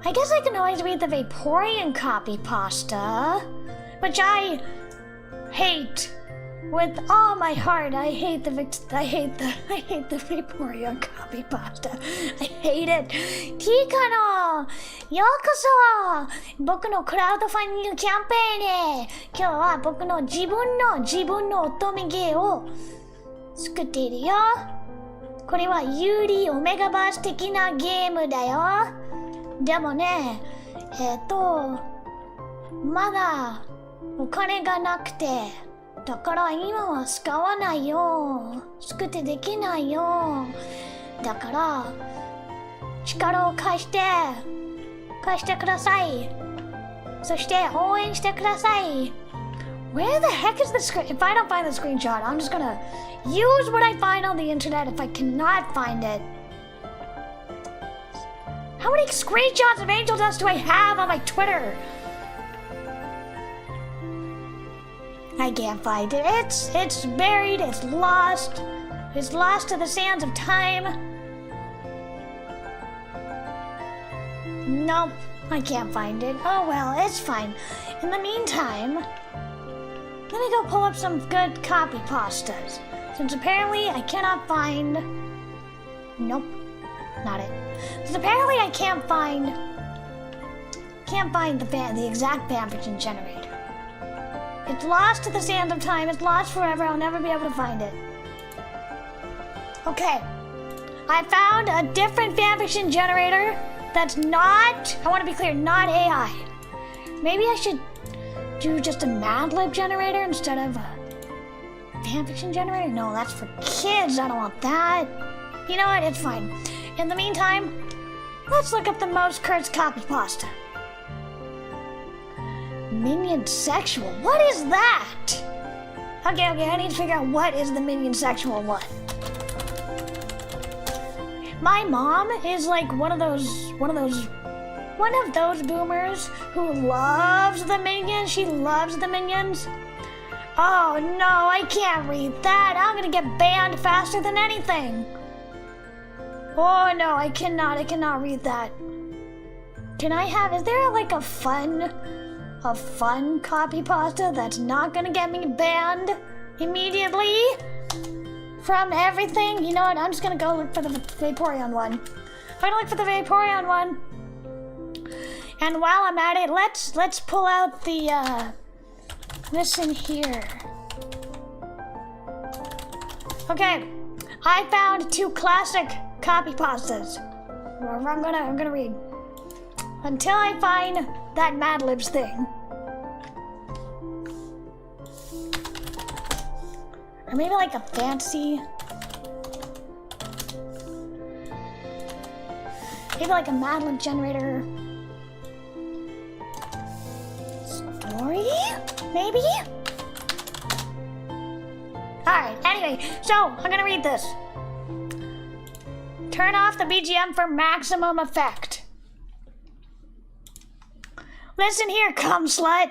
I guess I can always read the Vaporeon copypasta, which I hate with all my heart. I hate the Vaporeon copypasta. I hate it. Tika no yokoso! Boku no crowdfunding キャンペーンへ。今日は僕の自分の乙女芸を作っているよ。これは有利オメガバース的なゲームだよ。でもね、まだお金がなくて、だから今は使わないよ。作ってできないよ。だから力を貸してください。そして応援してください。Where the heck is the screen? If I don't find the screenshot, I'm just gonna use what I find on the internet if I cannot find it. How many screenshots of Angel Dust do I have on my Twitter? I can't find it. It's buried, it's lost to the sands of time. Nope, I can't find it. Oh well, it's fine. In the meantime, let me go pull up some good copypastas. Since apparently I cannot find... Nope, not it. Since apparently I can't find the exact fanfiction generator. It's lost to the sands of time. It's lost forever. I'll never be able to find it. Okay. I found a different fanfiction generator that's not, I want to be clear, not AI. Maybe I should do just a Mad Lib generator instead of a... fanfiction generator? No, that's for kids. I don't want that. You know what? It's fine. In the meantime, let's look up the most cursed copypasta. Minion sexual. What is that? Okay, I need to figure out what is the minion sexual one. My mom is like one of those boomers who loves the minions. She loves the minions. Oh no, I can't read that. I'm gonna get banned faster than anything. Oh no, I cannot read that. Is there like a fun copypasta that's not gonna get me banned immediately from everything? You know what, I'm just gonna go look for the Vaporeon one. I'm gonna look for the Vaporeon one. And while I'm at it, let's pull out the, listen here. Okay, I found 2 classic copypastas. I'm gonna read. Until I find that Mad Libs thing. Or maybe like a fancy. Maybe like a Mad Lib generator. Story? Maybe? Alright, anyway, so I'm gonna read this. Turn off the BGM for maximum effect. Listen here, cum slut.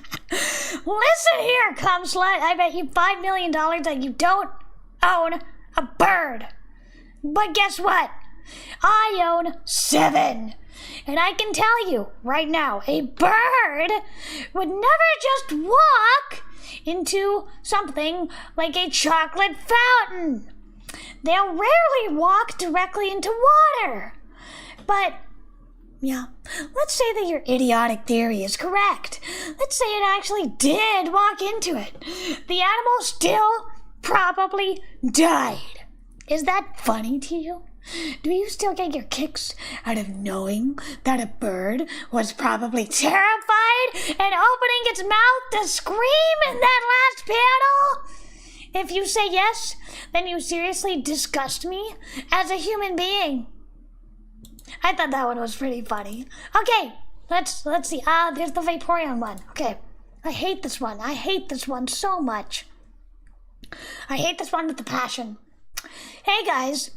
Listen here, cum slut. I bet you $5 million that you don't own a bird. But guess what? I own 7. And I can tell you right now, a bird would never just walk into something like a chocolate fountain. They'll rarely walk directly into water. But yeah, let's say that your idiotic theory is correct. Let's say it actually did walk into it. The animal still probably died. Is that funny to you? Do you still get your kicks out of knowing that a bird was probably terrified and opening its mouth to scream in that last panel? If you say yes, then you seriously disgust me as a human being. I thought that one was pretty funny. Okay, let's see. There's the Vaporeon one. Okay, I hate this one. I hate this one so much. I hate this one with a passion. Hey guys,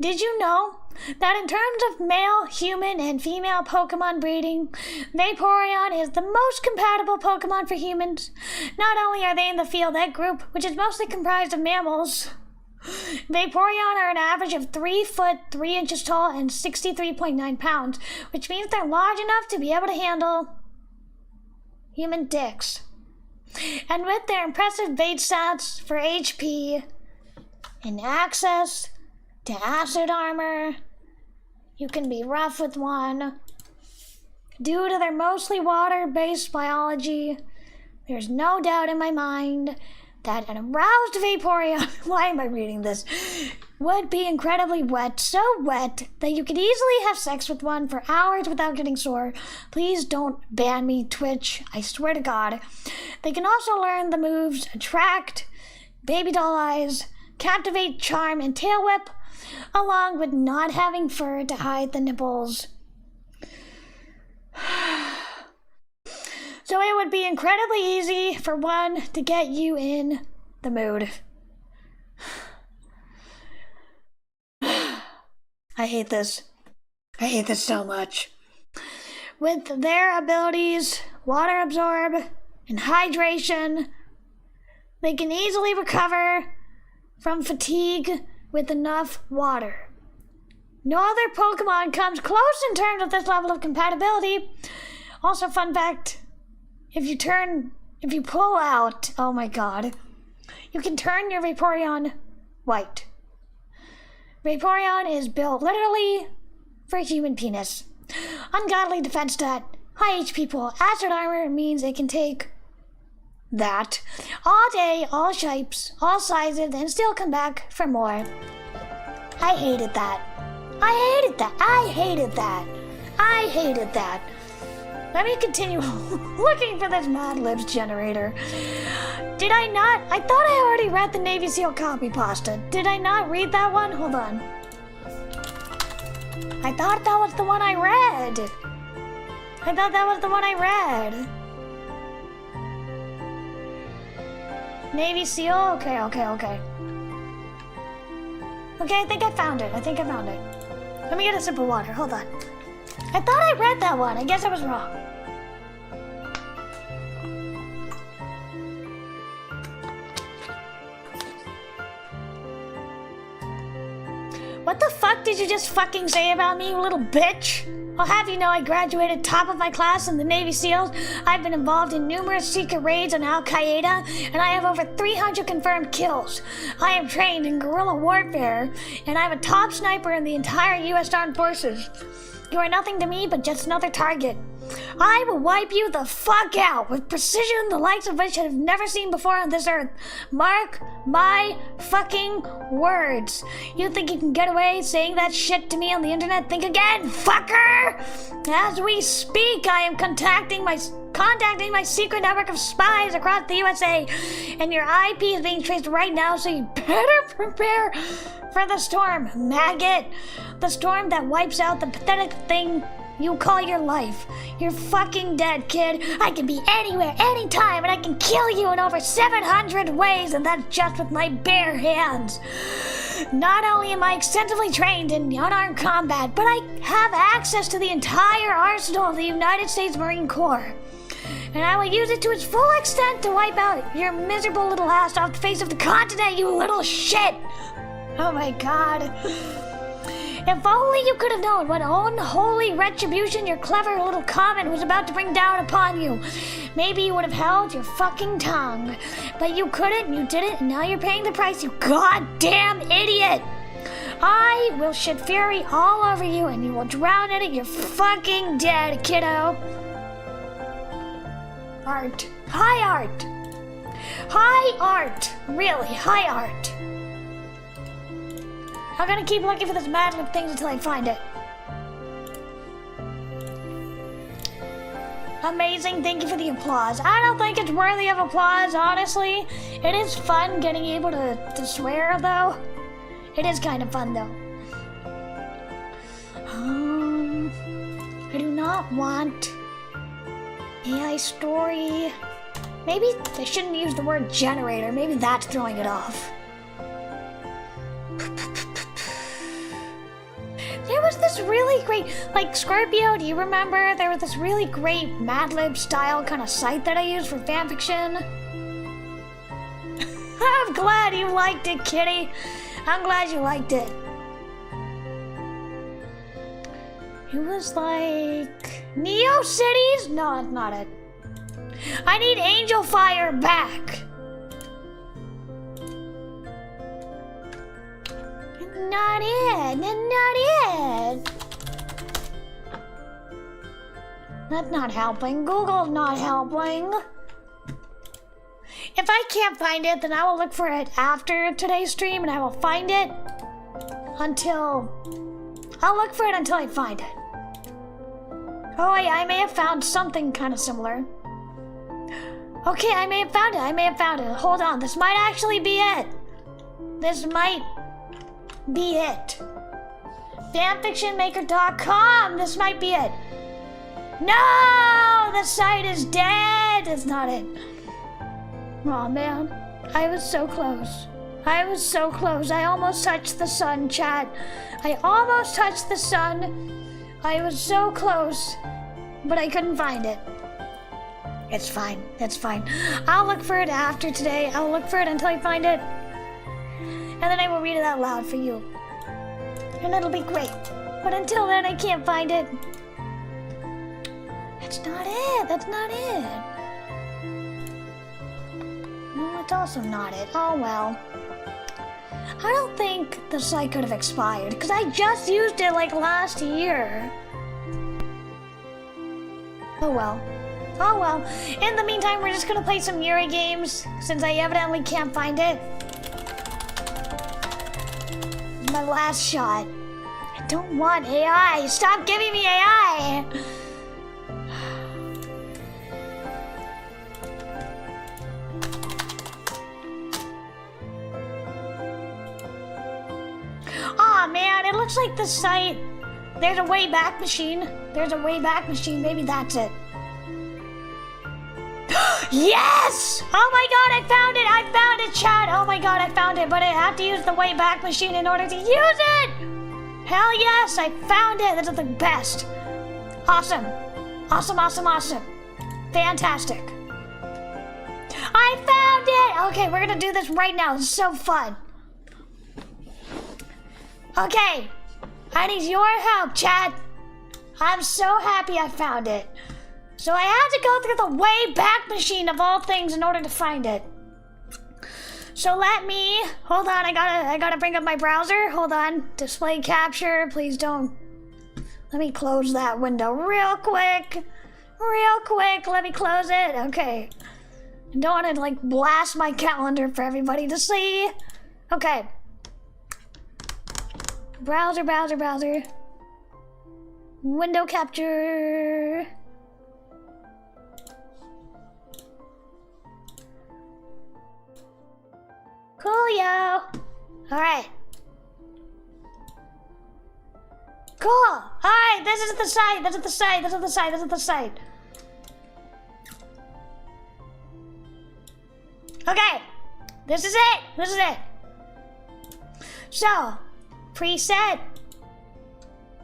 did you know that in terms of male, human, and female Pokemon breeding, Vaporeon is the most compatible Pokemon for humans? Not only are they in the field egg group, which is mostly comprised of mammals, Vaporeon are an average of 3 foot 3 inches tall and 63.9 pounds, which means they're large enough to be able to handle human dicks. And with their impressive bait stats for HP and access to acid armor, you can be rough with one. Due to their mostly water-based biology, there's no doubt in my mind that an aroused Vaporeon, why am I reading this, would be incredibly wet, so wet that you could easily have sex with one for hours without getting sore. Please don't ban me, Twitch, I swear to God. They can also learn the moves Attract, Baby Doll Eyes, Captivate, Charm, and Tail Whip, along with not having fur to hide the nipples. So it would be incredibly easy for one to get you in the mood. I hate this. I hate this so much. With their abilities, water absorb and hydration, they can easily recover from fatigue with enough water. No other Pokemon comes close in terms of this level of compatibility. Also, fun fact, if you pull out, oh my god, you can turn your Vaporeon white. Vaporeon is built literally for a human penis. Ungodly defense stat, high HP pool, acid armor means it can take that all day, all shapes, all sizes, and still come back for more. I hated that. I hated that. I hated that. I hated that. Let me continue looking for this Mad Libs generator. Did I not? I thought I already read the Navy SEAL copypasta. Did I not read that one? Hold on. I thought that was the one I read. I thought that was the one I read. Navy SEAL? Okay. Okay, I think I found it. Let me get a sip of water. Hold on. I thought I read that one. I guess I was wrong. What the fuck did you just fucking say about me, you little bitch? I'll have you know I graduated top of my class in the Navy SEALs. I've been involved in numerous secret raids on Al-Qaeda, and I have over 300 confirmed kills. I am trained in guerrilla warfare, and I'm a top sniper in the entire U.S. Armed Forces. You are nothing to me but just another target. I will wipe you the fuck out with precision the likes of which I have never seen before on this earth. Mark my fucking words. You think you can get away saying that shit to me on the internet? Think again, fucker! As we speak, I am contacting my secret network of spies across the USA, and your IP is being traced right now, so you better prepare for the storm, maggot. The storm that wipes out the pathetic thing you call your life. You're fucking dead, kid. I can be anywhere, anytime, and I can kill you in over 700 ways, and that's just with my bare hands. Not only am I extensively trained in unarmed combat, but I have access to the entire arsenal of the United States Marine Corps. And I will use it to its full extent to wipe out your miserable little ass off the face of the continent, you little shit! Oh my god. If only you could have known what unholy retribution your clever little comment was about to bring down upon you. Maybe you would have held your fucking tongue. But you couldn't, you didn't, and now you're paying the price, you goddamn idiot! I will shit fury all over you, and you will drown in it. You're fucking dead, kiddo. Art. High art. High art. Really, high art. I'm gonna keep looking for this Mad Lib thing until I find it. Amazing, thank you for the applause. I don't think it's worthy of applause, honestly. It is fun getting able to swear, though. It is kind of fun, though. I do not want AI story. Maybe I shouldn't use the word generator. Maybe that's throwing it off. There was this really great, like, Scorpio, do you remember? There was this really great Mad Lib style kind of site that I used for fanfiction. I'm glad you liked it, kitty. I'm glad you liked it. It was like Neo Cities? No, that's not it. I need Angel Fire back. Not it. Not it. That's not helping. Google's not helping. If I can't find it, then I will look for it after today's stream, and I will find it until... I'll look for it until I find it. Oh wait, I may have found something kind of similar. Okay, I may have found it. Hold on, this might actually be it. This might be it. Fanfictionmaker.com, this might be it. No, the site is dead. It's not it. Aw, man, I was so close. I was so close. I almost touched the sun, chat. I almost touched the sun. I was so close, but I couldn't find it. It's fine. It's fine. I'll look for it after today. I'll look for it until I find it. And then I will read it out loud for you. And it'll be great. But until then, I can't find it. That's not it. That's not it. No, it's also not it. Oh, well. I don't think the site could have expired, because I just used it like last year. Oh well. Oh well. In the meantime, we're just gonna play some Yuri games, since I evidently can't find it. My last shot. I don't want AI. Stop giving me AI! looks like the site. There's a way back machine. There's a way back machine. Maybe that's it. Yes! Oh my god, I found it! I found it, chat! Oh my god, I found it, but I have to use the way back machine in order to use it! Hell yes, I found it! That's the best. Awesome. Awesome, awesome, awesome. Fantastic. I found it! Okay, we're gonna do this right now. It's so fun. Okay. I need your help, chat. I'm so happy I found it. So I had to go through the way back machine of all things in order to find it. So let me, hold on, I gotta bring up my browser. Hold on, display capture, please don't. Let me close that window real quick. Real quick, let me close it. Okay. I don't want to like blast my calendar for everybody to see. Okay. Browser, browser, browser. Window capture. Coolio. Alright. Cool. Alright, this is the site. This is the site. This is the site. This is the site. Okay. This is it. This is it. So, preset.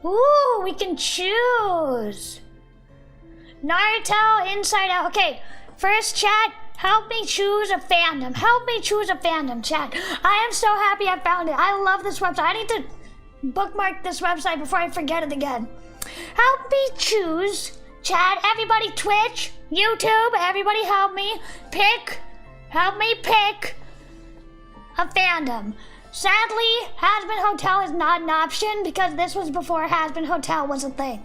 Ooh, we can choose. Naruto Inside Out. Okay, first chat. Help me choose a fandom. Help me choose a fandom, chat. I am so happy I found it. I love this website. I need to bookmark this website before I forget it again. Help me choose, chat. Everybody, Twitch, YouTube, everybody help me pick. Help me pick a fandom. Sadly, Has-Been Hotel is not an option because this was before Has-Been Hotel was a thing.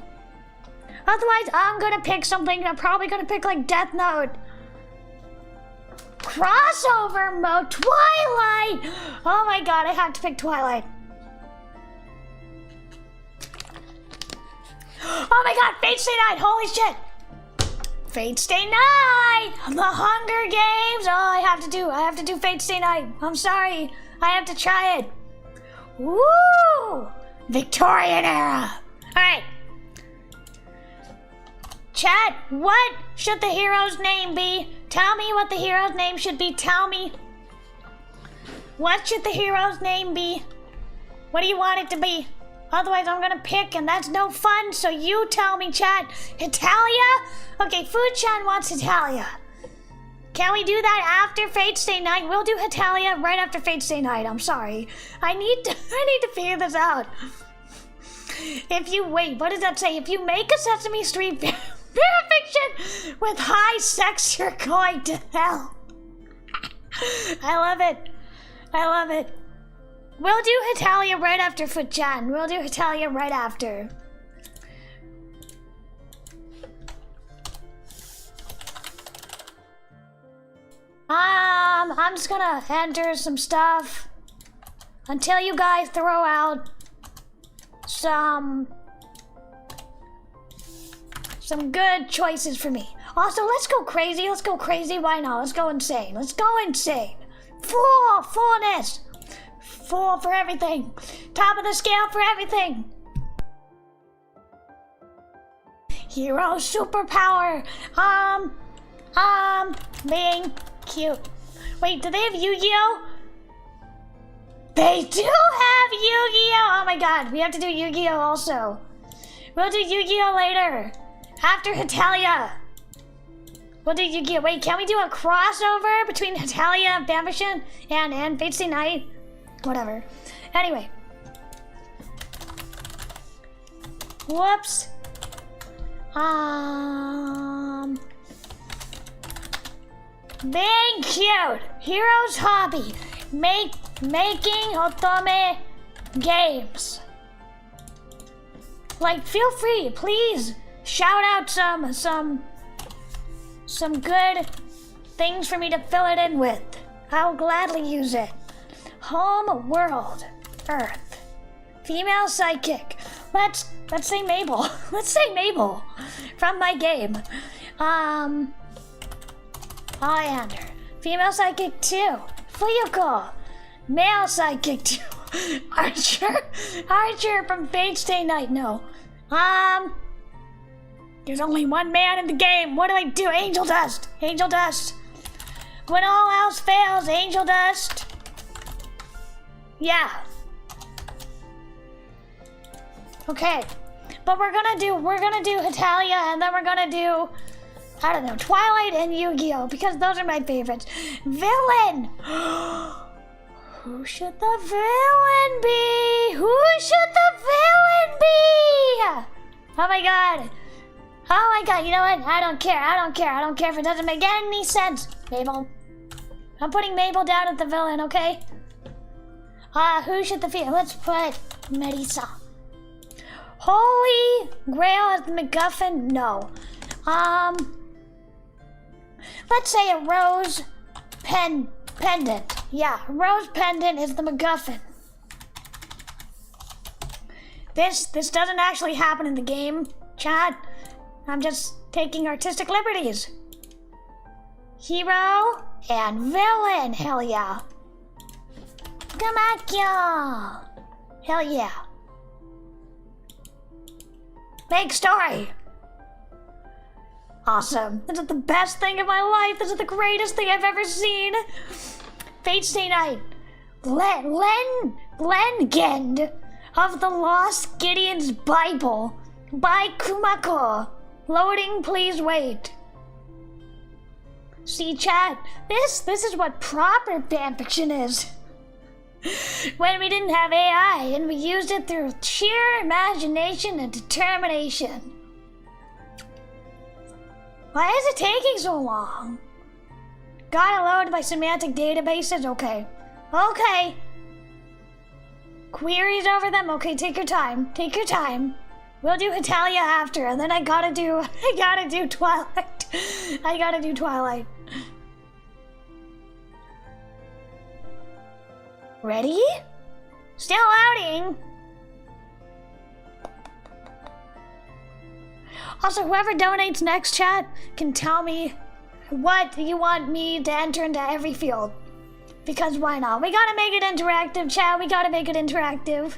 Otherwise, I'm gonna pick something. I'm probably gonna pick like Death Note. Crossover mode, Twilight! Oh my god, I have to pick Twilight. Oh my god, Fate Stay Night, holy shit! Fate Stay Night! The Hunger Games! Oh, I have to do Fate Stay Night. I'm sorry, I have to try it. Woo! Victorian era! Alright. Chat, what should the hero's name be? Tell me what the hero's name should be. Tell me. What should the hero's name be? What do you want it to be? Otherwise, I'm gonna pick, and that's no fun, so you tell me, chat. Italia? Okay, Food-chan wants Italia. Can we do that after Fate Stay Night? We'll do Italia right after Fate Stay Night. I'm sorry. I need to figure this out. If you, wait, what does that say? If you make a Sesame Street fanfiction with high sex, you're going to hell. I love it. I love it. We'll do Italia right after Foot-chan. We'll do Italia right after. I'm just gonna enter some stuff until you guys throw out some good choices for me. Also, let's go crazy. Let's go crazy. Why not? Let's go insane. Let's go insane. Fullness. Full for everything. Top of the scale for everything. Hero superpower. Being cute. Wait, do they have Yu-Gi-Oh? They do have Yu-Gi-Oh! Oh my god, we have to do Yu-Gi-Oh also. We'll do Yu-Gi-Oh later. After Hetalia. We'll do Yu-Gi-Oh! Wait, can we do a crossover between Hetalia and fanfiction and Fate Stay Night? Whatever. Anyway. Whoops. Being cute. Hero's hobby. Making Otome games. Like, feel free, please shout out some good things for me to fill it in with. I'll gladly use it. Home world, Earth. Female sidekick. Let's say Mabel. Let's say Mabel from my game. Highlander. Female sidekick 2. Fuyuko. Male sidekick 2. Archer from Fate's Day Night, no. There's only one man in the game. What do I do? Angel dust. Angel dust. When all else fails, angel dust. Yeah. Okay. But we're gonna do Hetalia, and then we're gonna do, I don't know, Twilight and Yu-Gi-Oh! Because those are my favorites. Villain! Who should the villain be? Who should the villain be? Oh my god. Oh my god, you know what? I don't care if it doesn't make any sense. Mabel. I'm putting Mabel down as the villain, okay? Who should the villain? Let's put Marisa. Holy Grail as the MacGuffin? No. Let's say a rose pendant. Yeah, rose pendant is the MacGuffin. This doesn't actually happen in the game, chat. I'm just taking artistic liberties. Hero and villain, hell yeah. Kumakko, hell yeah. Make story. Awesome. This is the best thing in my life. This is the greatest thing I've ever seen. Fate's Day Night. Legend of the Lost Gideon's Bible by Kumakko. Loading, please wait. See, chat, this is what proper fanfiction is. When we didn't have AI and we used it through sheer imagination and determination. Why is it taking so long? Gotta load by semantic databases? Okay. Okay. Queries over them? Okay, take your time. Take your time. We'll do Hetalia after, and then I gotta do Twilight. I gotta do Twilight. Ready? Still loading. Also, whoever donates next, chat, can tell me what you want me to enter into every field. Because why not? We gotta make it interactive, chat. We gotta make it interactive.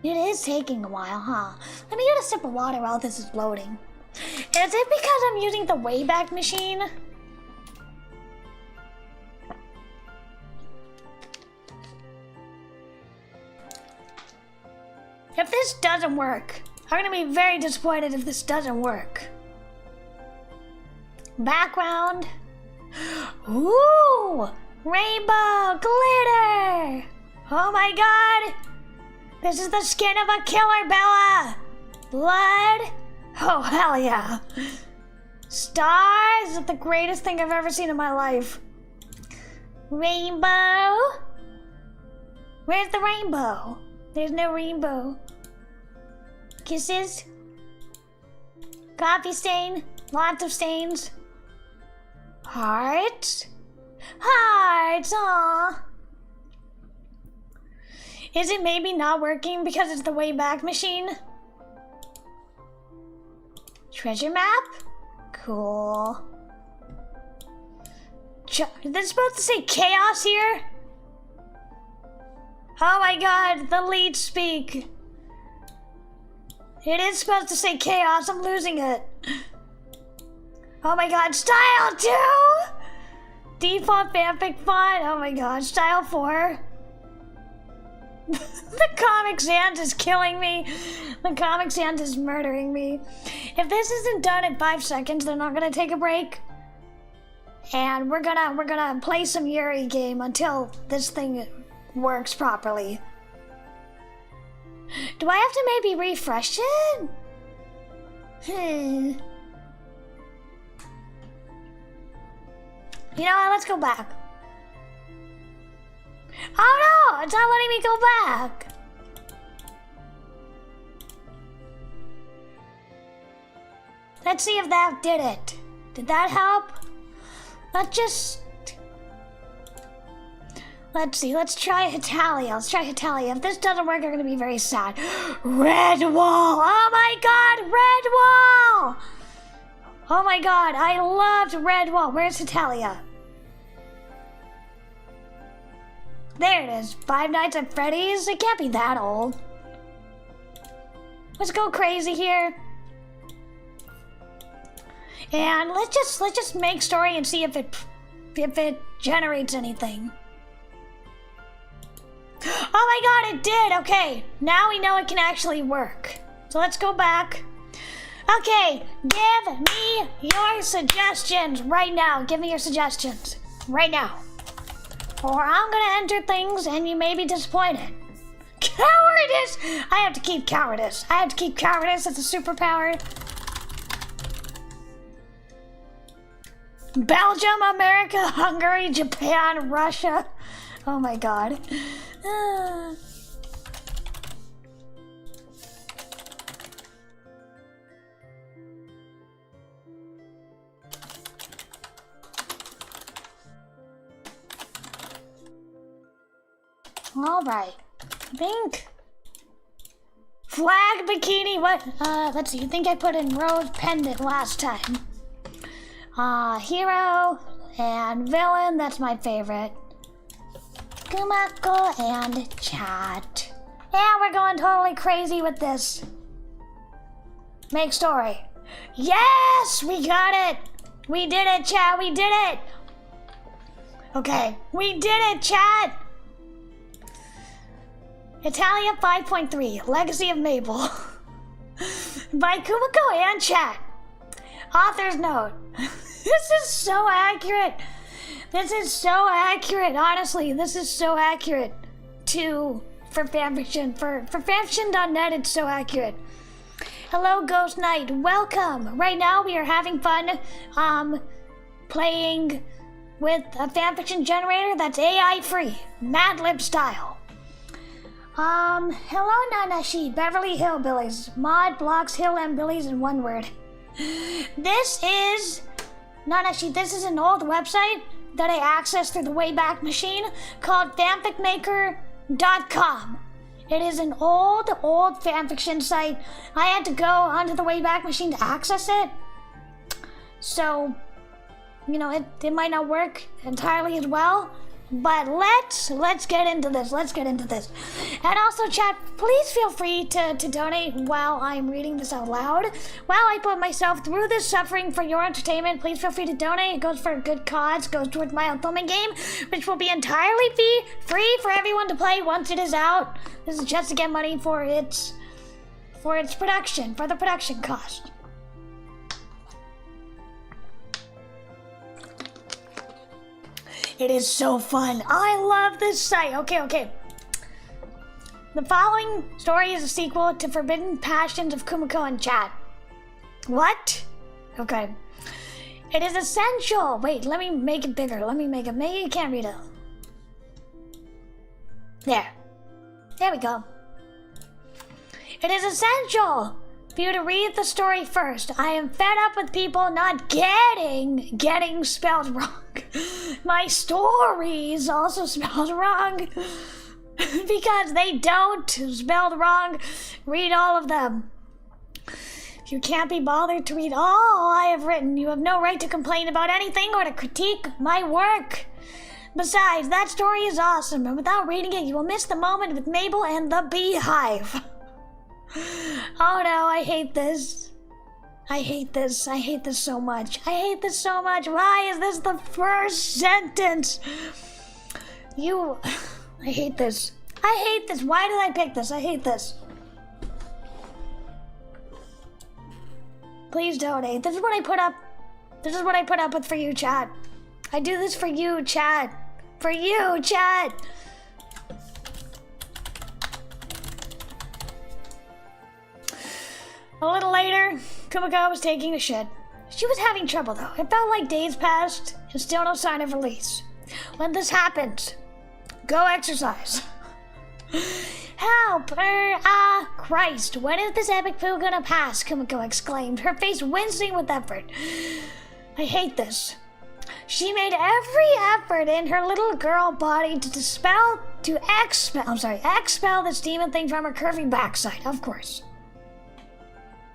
It is taking a while, huh? Let me get a sip of water while this is loading. Is it because I'm using the Wayback Machine? If this doesn't work, I'm gonna be very disappointed if this doesn't work. Background. Ooh! Rainbow glitter! Oh my god! This is the skin of a killer, Bella! Blood? Oh, hell yeah. Stars is the greatest thing I've ever seen in my life. Rainbow? Where's the rainbow? There's no rainbow. Kisses? Coffee stain? Lots of stains. Hearts? Hearts, aw. Is it maybe not working because it's the Wayback Machine? Treasure map? Cool. Is this supposed to say chaos here? Oh my god, the leads speak. It is supposed to say chaos, I'm losing it. Oh my god, style 2? Default fanfic font, oh my god, style 4. The Comic Sans is killing me. The Comic Sans is murdering me. If this isn't done in 5 seconds, they're not gonna take a break. And we're gonna play some Yuri game until this thing works properly. Do I have to maybe refresh it? You know what, let's go back. Oh no, it's not letting me go back. Let's see if that did it. Did that help? Let's see, let's try Hetalia. If this doesn't work, I'm gonna be very sad. Red wall! Oh my god, red wall! Oh my god, I loved red wall. Where's Hetalia? There it is. Five Nights at Freddy's. It can't be that old. Let's go crazy here. And let's just make story and see if it generates anything. Oh my god, it did! Okay, now we know it can actually work. So let's go back. Okay, give me your suggestions right now. Give me your suggestions right now. Or I'm gonna enter things and you may be disappointed. Cowardice! I have to keep cowardice. I have to keep cowardice as a superpower. Belgium, America, Hungary, Japan, Russia. Oh my god. All right. Pink. Flag bikini. What? Let's see. You think I put in rose pendant last time? Hero and villain. That's my favorite. Kumakko and chat. Yeah, we're going totally crazy with this. Make story. Yes, we got it. We did it, chat. We did it. Okay, we did it, chat. Italia 5.3, Legacy of Mabel. By Kumakko and chat. Author's note. This is so accurate. This is so accurate. Honestly, this is so accurate for fanfiction. For fanfiction.net, it's so accurate. Hello, Ghost Knight. Welcome. Right now, we are having fun playing with a fanfiction generator that's AI free, Mad Lib style. Hello, Nanashi, Beverly Hillbillies. Mod blocks Hill and Billies in one word. This is, Nanashi, this is an old website that I accessed through the Wayback Machine called fanficmaker.com. It is an old fanfiction site. I had to go onto the Wayback Machine to access it. So, you know, it might not work entirely as well. But let's get into this. Let's get into this. And also, chat, please feel free to donate while I'm reading this out loud. While I put myself through this suffering for your entertainment, please feel free to donate. It goes for a good cause. It goes towards my Otome game, which will be entirely free for everyone to play once it is out. This is just to get money for its production, for the production cost. It is so fun. I love this site. Okay. The following story is a sequel to Forbidden Passions of Kumakko and chat. What? Okay. It is essential. Wait, let me make it bigger. Maybe you can't read it. There we go. It is essential for you to read the story first. I am fed up with people not getting spelled wrong. My stories also spelled wrong. Because they don't spelled wrong. Read all of them. If you can't be bothered to read all I have written, you have no right to complain about anything or to critique my work. Besides, that story is awesome, and without reading it, you will miss the moment with Mabel and the beehive. Oh no, I hate this. I hate this so much. Why is this the first sentence? I hate this. Why did I pick this? I hate this. Please donate. This is what I put up with for you, chat. I do this for you, chat. For you, chat. A little later, Kumakko was taking a shit. She was having trouble though. It felt like days passed and still no sign of release. When this happens, go exercise. Help! Christ, when is this epic poo gonna pass? Kumakko exclaimed, her face wincing with effort. I hate this. She made every effort in her little girl body to expel this demon thing from her curvy backside, of course.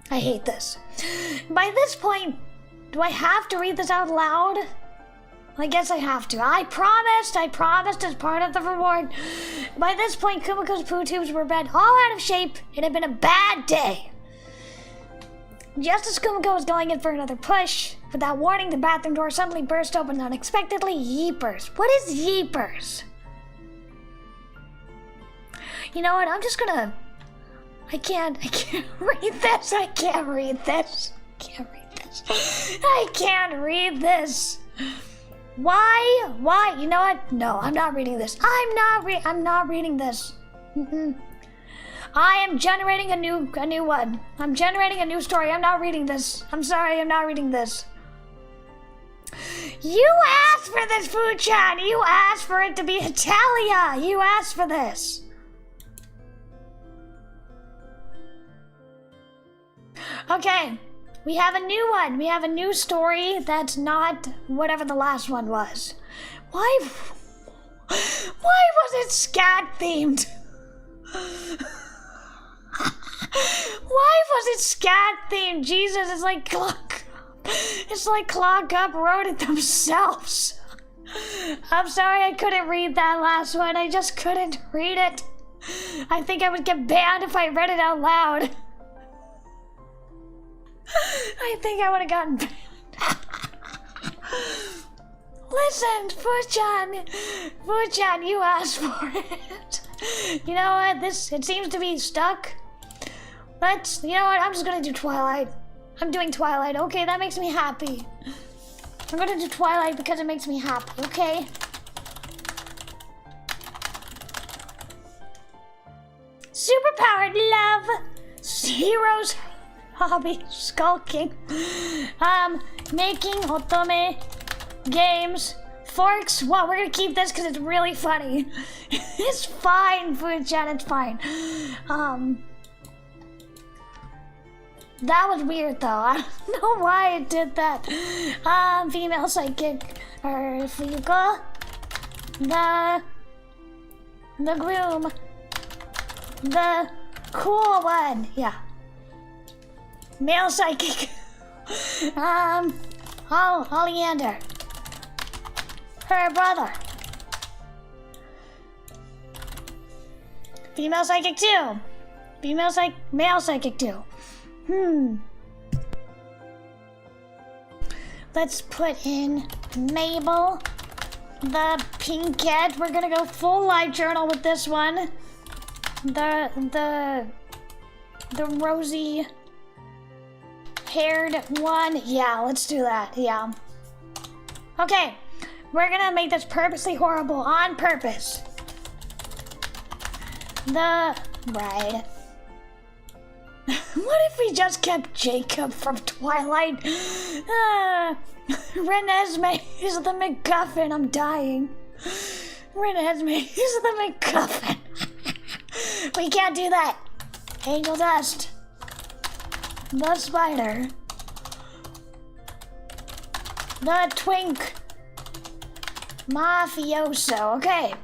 I hate this. By this point, do I have to read this out loud? I guess I have to. I promised as part of the reward. By this point, Kumakko's poo tubes were bent all out of shape. It had been a bad day. Just as Kumakko was going in for another push, without warning, the bathroom door suddenly burst open unexpectedly. Yeepers. What is yeepers? You know what? I'm just gonna... I can't read this. I can't read this. I can't read this. Why? You know what? No, I'm not reading this. I'm not reading this. I am generating a new one. I'm generating a new story. I'm not reading this. I'm sorry, I'm not reading this. You asked for this, Fu-chan. You asked for it to be Italia. You asked for this. Okay, we have a new one. We have a new story that's not whatever the last one was. Why was it scat themed? Why was it scat themed? Jesus, it's like Clock Up wrote it themselves. I'm sorry I couldn't read that last one. I just couldn't read it. I think I would get banned if I read it out loud. I think I would have gotten banned. Listen, Fu-chan, you asked for it. You know what? It seems to be stuck. You know what? I'm just gonna do Twilight. I'm doing Twilight. Okay, that makes me happy. I'm gonna do Twilight because it makes me happy, okay? Superpowered love. Heroes hobby. Skulking. Making Otome games. Forks. Well, we're gonna keep this because it's really funny. It's fine, Fu-chan, it's fine. That was weird though. I don't know why it did that. Female psychic or Fuyuko. The groom. The cool one. Yeah. Male psychic. Oleander. Her brother. Female psychic too. Male psychic too. Let's put in Mabel, the pinkette. We're gonna go full live journal with this one. The rosy haired one. Yeah, let's do that. Yeah. Okay, we're gonna make this purposely horrible on purpose. The bride. What if we just kept Jacob from Twilight? Renesmee is the MacGuffin. I'm dying. Renesmee is the MacGuffin. We can't do that. Angel Dust. The Spider. The Twink. Mafioso. Okay.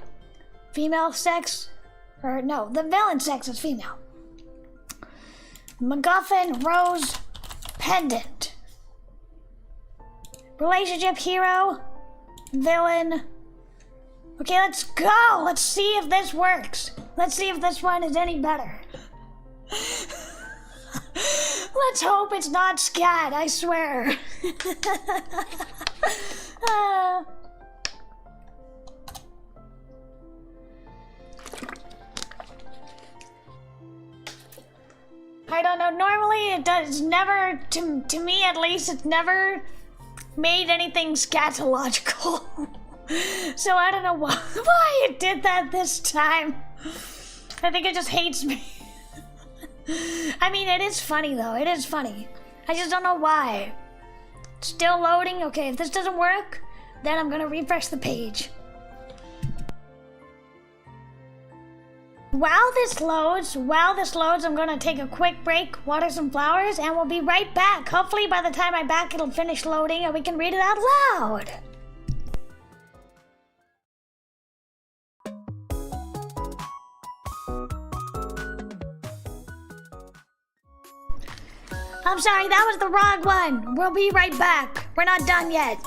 Female sex. Or no, the villain sex is female. MacGuffin, Rose, Pendant. Relationship hero, villain. Okay, let's go. Let's see if this works. Let's see if this one is any better. Let's hope it's not scat, I swear. I don't know, normally it does never, to me at least, it's never made anything scatological. So I don't know why it did that this time. I think it just hates me. I mean, it is funny though, it is funny. I just don't know why. Still loading? Okay, if this doesn't work, then I'm gonna refresh the page. While this loads, I'm gonna take a quick break, water some flowers, and we'll be right back. Hopefully by the time I'm back, it'll finish loading and we can read it out loud. I'm sorry, that was the wrong one. We'll be right back. We're not done yet.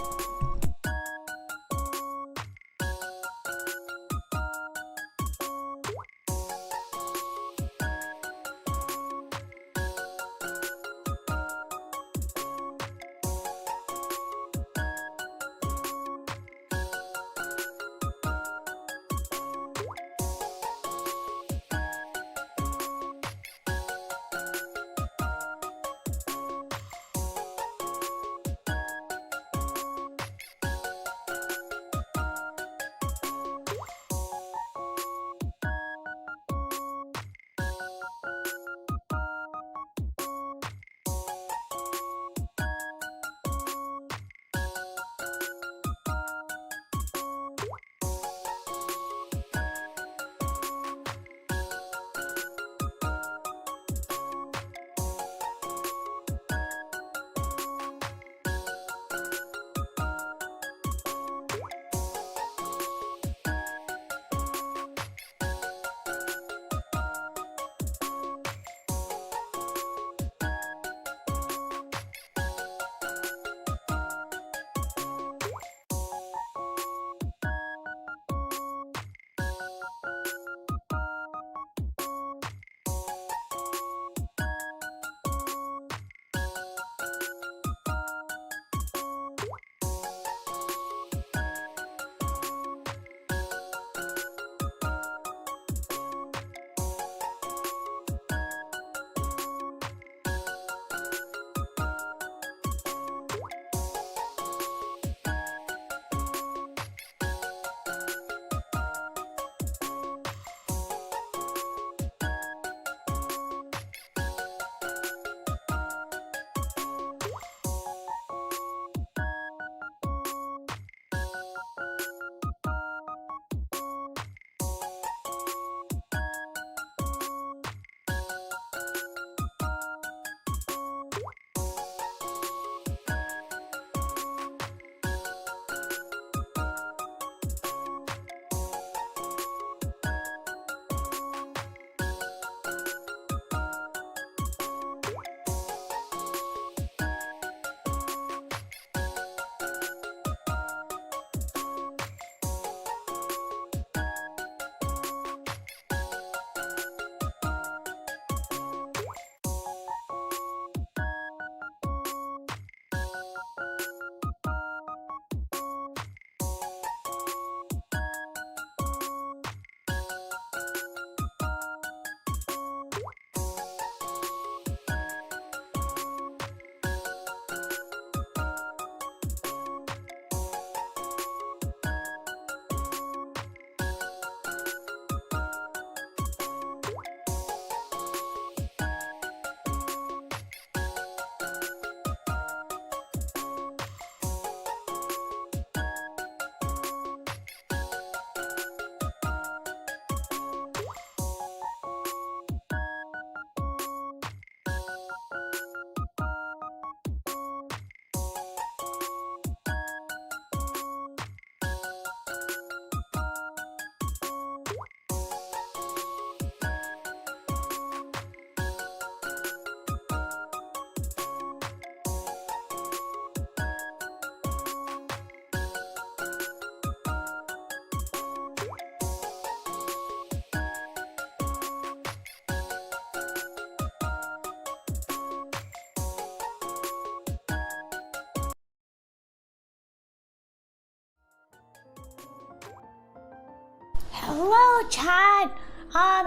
hello, chat.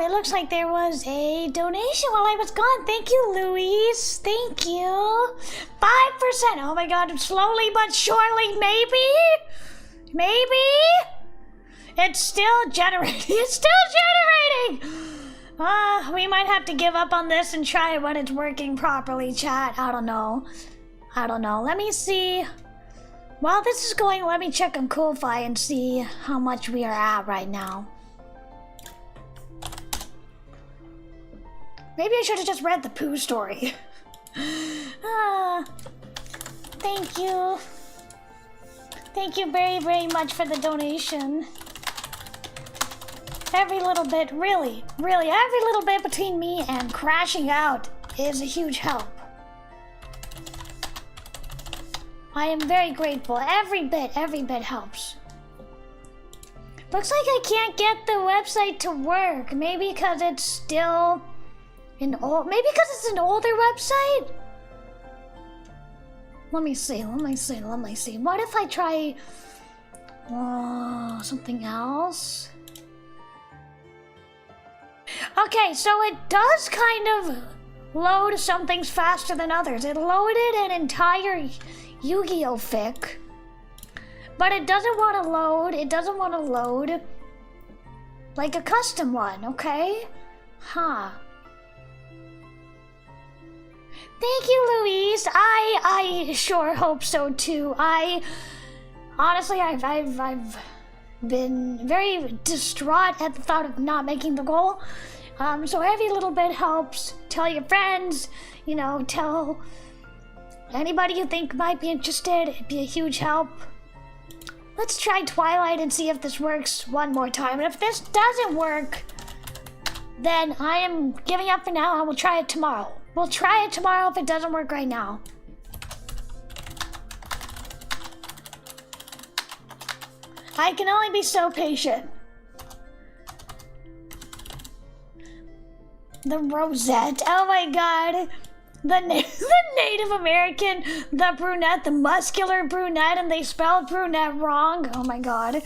It looks like there was a donation while I was gone. Thank you, Louise. Thank you. 5%. Oh my god, slowly but surely, maybe? Maybe? It's still generating. It's still generating! We might have to give up on this and try it when it's working properly, chat. I don't know. Let me see. While this is going, let me check on Ko-Fi and see how much we are at right now. Maybe I should have just read the poo story. Thank you. Thank you very, very much for the donation. Every little bit, really, every little bit between me and crashing out is a huge help. I am very grateful. Every bit helps. Looks like I can't get the website to work. Maybe because it's still maybe because it's an older website? Let me see. What if I try something else? Okay, so it does kind of load some things faster than others. It loaded an entire Yu-Gi-Oh fic, but it doesn't want to load like a custom one, okay? Huh. Thank you, Louise. I sure hope so too. Honestly, I've been very distraught at the thought of not making the goal. So every little bit helps. Tell your friends, tell anybody you think might be interested. It'd be a huge help. Let's try Twilight and see if this works one more time. And if this doesn't work, then I am giving up for now and we'll try it tomorrow. We'll try it tomorrow if it doesn't work right now. I can only be so patient. The Rosette, oh my god. The Native American, the brunette, the muscular brunette, and they spelled brunette wrong. Oh my god.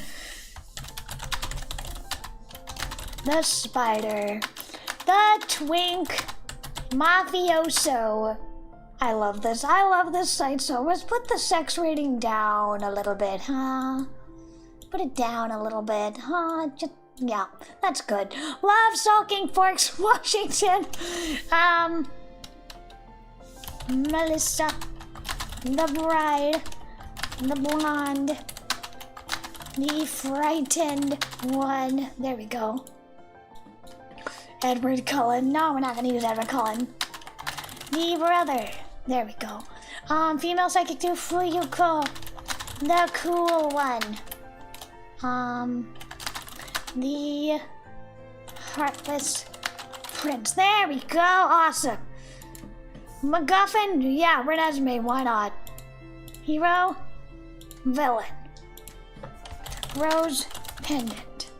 The spider. The twink. Mafioso. I love this site so. Let's put the sex rating down a little bit, huh? Put it down a little bit, huh? Yeah, that's good. Love Sulking Forks, Washington. Melissa. The Bride. The Blonde. The Frightened One. There we go. Edward Cullen. No, we're not gonna use Edward Cullen. The Brother. There we go. Female Psychic 2, Fuyuko. The Cool One. The Heartless Prince. There we go. Awesome. MacGuffin. Yeah, Renesmee. Why not? Hero. Villain. Rose Pendant.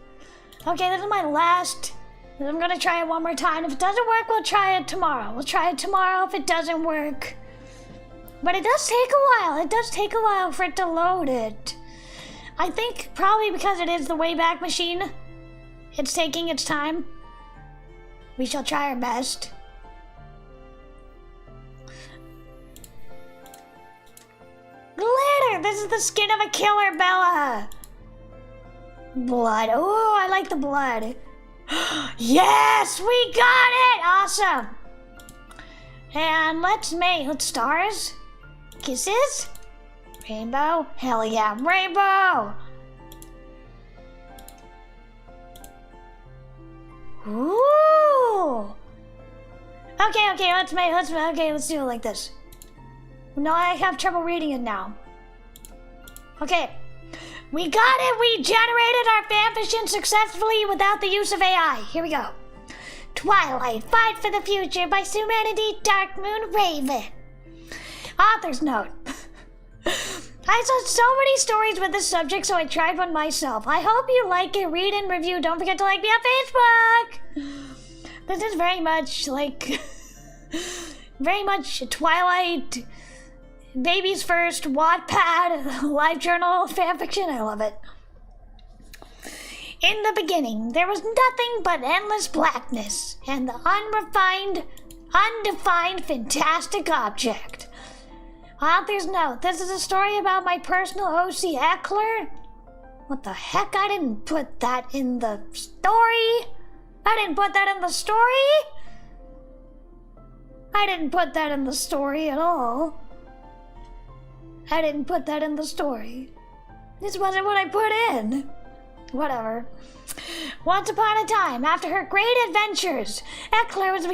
Okay, this is my last. I'm gonna try it one more time. If it doesn't work, we'll try it tomorrow. If it doesn't work. But it does take a while. It does take a while for it to load it. I think probably because it is the Wayback Machine. It's taking its time. We shall try our best. Glitter! This is the skin of a killer, Bella! Blood. Oh, I like the blood. Yes! We got it! Awesome! And let's stars. Kisses. Rainbow. Hell yeah, rainbow! Ooh! Okay, let's do it like this. No, I have trouble reading it now. Okay. We got it! We generated our fanfiction successfully without the use of AI. Here we go. Twilight, Fight for the Future by Serenity Dark Moon Raven. Author's note. I saw so many stories with this subject, so I tried one myself. I hope you like it. Read and review. Don't forget to like me on Facebook. This is very much like... very much Twilight... Babies First, Wattpad, live journal, fanfiction. I love it. In the beginning, there was nothing but endless blackness and the undefined fantastic object. Author's note, this is a story about my personal OC Eckler. What the heck? I didn't put that in the story. I didn't put that in the story. I didn't put that in the story at all. I didn't put that in the story. This wasn't what I put in. Whatever. Once upon a time, after her great adventures, Eckler was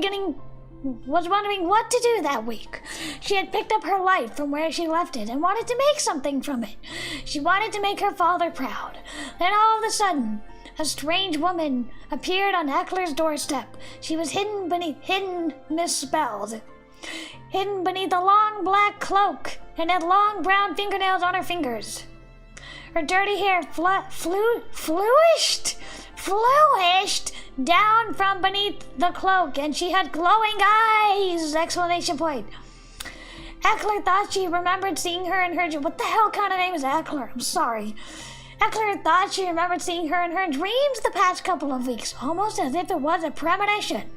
wondering what to do that week. She had picked up her life from where she left it and wanted to make something from it. She wanted to make her father proud. Then all of a sudden, a strange woman appeared on Eckler's doorstep. She was misspelled. Hidden beneath a long black cloak and had long brown fingernails on her fingers. Her dirty hair flourished down from beneath the cloak, and she had glowing eyes! Exclamation point. Eckler thought she remembered seeing her in her... What the hell kind of name is Eckler? I'm sorry. Eckler thought she remembered seeing her in her dreams the past couple of weeks, almost as if it was a premonition.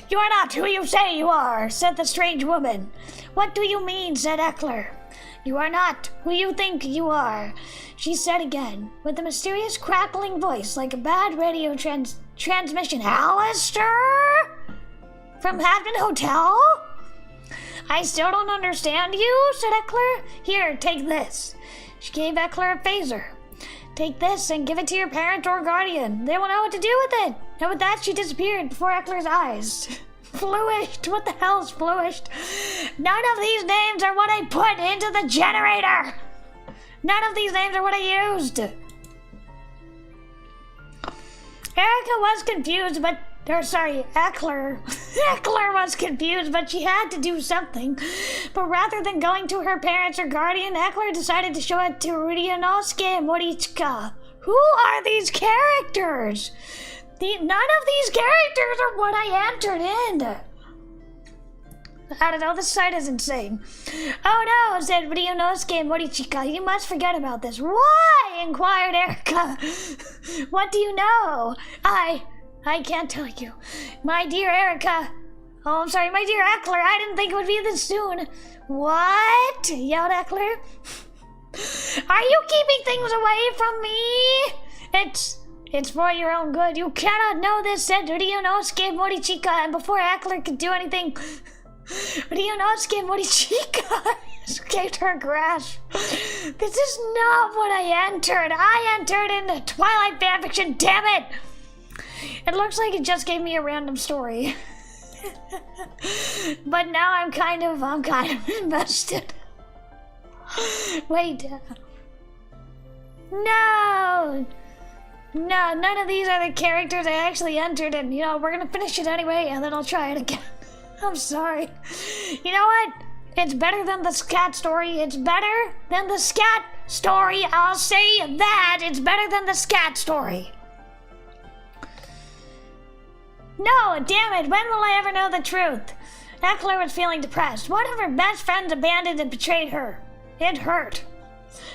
You are not who you say you are, said the strange woman. What do you mean, said Eckler. You are not who you think you are, she said again, with a mysterious crackling voice like a bad radio transmission. Alistair? From Hampton Hotel? I still don't understand you, said Eckler. Here, take this. She gave Eckler a phaser. Take this and give it to your parent or guardian. They will know what to do with it. And with that, she disappeared before Eckler's eyes. Flourished? What the hell is flourished? None of these names are what I put into the generator. None of these names are what I used. Erica was confused, but... Eckler. Eckler was confused, but she had to do something. But rather than going to her parents or guardian, Eckler decided to show it to Ryunosuke Morichika. Who are these characters? None of these characters are what I entered in. I don't know, this site is insane. Oh no, said Ryunosuke Morichika. You must forget about this. Why? Inquired Erica. What do you know? I can't tell you. My dear Erica. Oh, I'm sorry, my dear Eckler. I didn't think it would be this soon. What? Yelled Eckler. Are you keeping things away from me? It's for your own good. You cannot know this, said Ryunosuke Morichika, and before Eckler could do anything, Ryunosuke Morichika escaped her grasp. This is not what I entered. I entered into Twilight fanfiction, damn it! It looks like it just gave me a random story. But now I'm kind of invested. Wait. No! No, none of these are the characters I actually entered, and we're gonna finish it anyway, and then I'll try it again. I'm sorry. You know what? It's better than the scat story. It's better than the scat story. I'll say that. It's better than the scat story. No, damn it. When will I ever know the truth? Eckler was feeling depressed. One of her best friends abandoned and betrayed her. It hurt.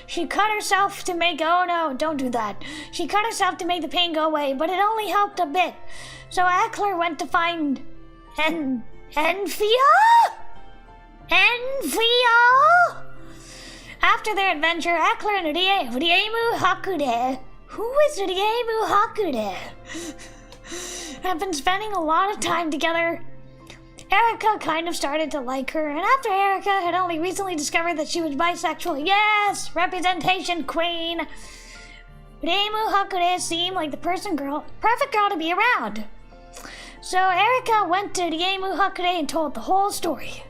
She cut herself to make... Oh no, don't do that. She cut herself to make the pain go away, but it only helped a bit. So Eckler went to find... Enfia? After their adventure, Eckler and Riemu Hakude... Who is Riemu Hakude? Have been spending a lot of time together. Erica kind of started to like her, and after Erica had only recently discovered that she was bisexual, yes, representation queen, Riemu Hakude seemed like the perfect girl to be around. So Erica went to Riemu Hakude and told the whole story.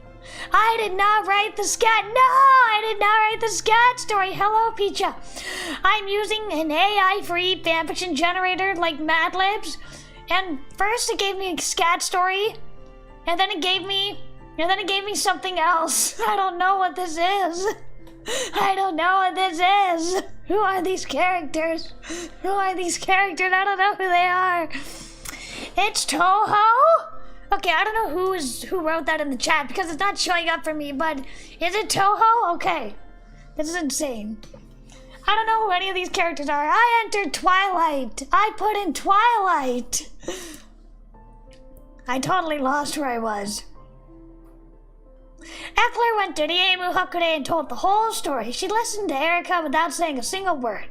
I did not write the scat. No, I did not write the scat story. Hello, Picha. I'm using an AI-free fanfiction generator like Mad Libs, and first it gave me a scat story. And then it gave me something else. I don't know what this is. I don't know what this is. Who are these characters? Who are these characters? I don't know who they are. It's Toho? Okay, I don't know who wrote that in the chat because it's not showing up for me, but is it Toho? Okay. This is insane. I don't know who any of these characters are. I entered Twilight. I put in Twilight. I totally lost where I was. Eckler went to the Emu Hakude and told the whole story. She listened to Erica without saying a single word.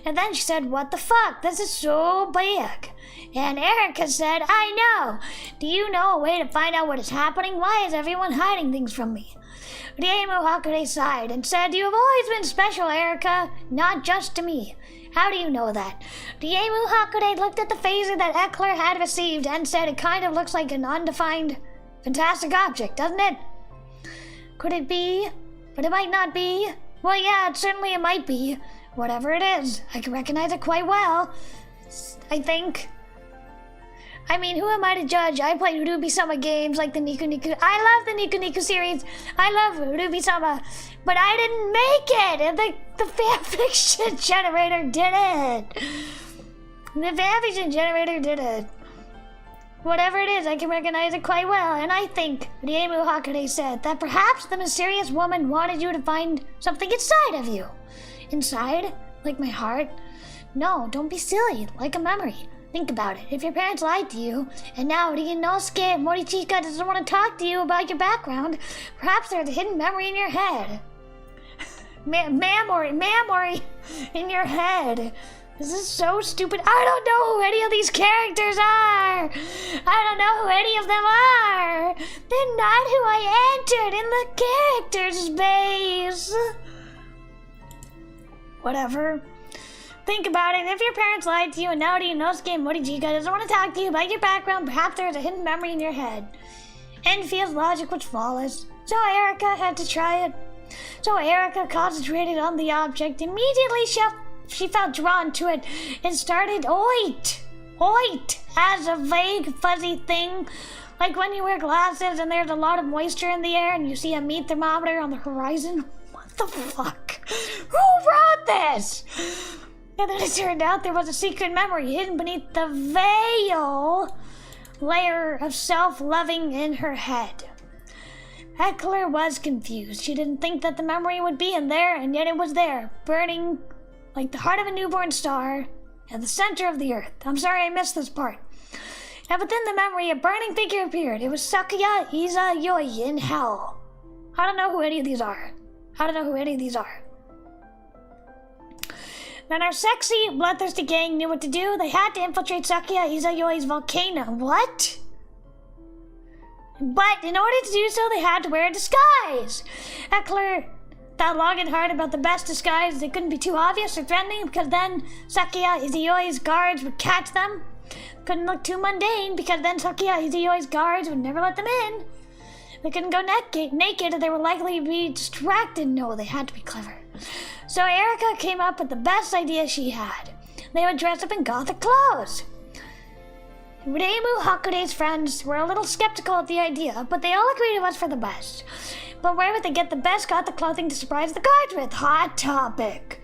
And then she said, "What the fuck? This is so big." And Erica said, "I know. Do you know a way to find out what is happening? Why is everyone hiding things from me?" The Emu Hakude sighed and said, "You have always been special, Erica, not just to me." "How do you know that?" The Emu Hakude looked at the phaser that Eckler had received and said, "It kind of looks like an undefined, fantastic object, doesn't it?" "Could it be? But it might not be." "Well, yeah, certainly it might be. Whatever it is, I can recognize it quite well, I think. I mean, who am I to judge? I played Urubi-sama games like the Niku Niku. I love the Niku Niku series. I love Urubi-sama. But I didn't make it. And the fanfiction generator did it. The fanfiction generator did it. Whatever it is, I can recognize it quite well. And I think, the Emu Hakude said, that perhaps the mysterious woman wanted you to find something inside of you. Inside? Like my heart? No, don't be silly. Like a memory. Think about it. If your parents lied to you, and now Ryunosuke Morichika doesn't want to talk to you about your background, perhaps there's a hidden memory in your head. Memory in your head. This is so stupid. I don't know who any of these characters are. I don't know who any of them are. They're not who I entered in the characters base. Whatever. Think about it. If your parents lied to you and now Ryunosuke Morichika doesn't want to talk to you about your background, perhaps there is a hidden memory in your head. And feels logic which follows. So Erica had to try it. So Erica concentrated on the object. Immediately she felt drawn to it and started oit as a vague fuzzy thing. Like when you wear glasses and there's a lot of moisture in the air and you see a meat thermometer on the horizon. What the fuck? Who wrote this? And then it turned out there was a secret memory hidden beneath the veil layer of self-loving in her head. Eckler was confused. She didn't think that the memory would be in there, and yet it was there, burning like the heart of a newborn star at the center of the earth. I'm sorry I missed this part. And within the memory, a burning figure appeared. It was Sakuya Izayoi in hell. I don't know who any of these are. Then our sexy, bloodthirsty gang knew what to do. They had to infiltrate Sakuya Izayoi's volcano. What? But in order to do so, they had to wear a disguise. Eckler thought long and hard about the best disguise. They couldn't be too obvious or threatening because then Sakuya Izayoi's guards would catch them. Couldn't look too mundane because then Sakuya Izayoi's guards would never let them in. They couldn't go naked or they were likely to be distracted. No, they had to be clever. So Erica came up with the best idea she had. They would dress up in gothic clothes. Emu Hakude's friends were a little skeptical at the idea, but they all agreed it was for the best. But where would they get the best gothic clothing to surprise the guards with? Hot topic.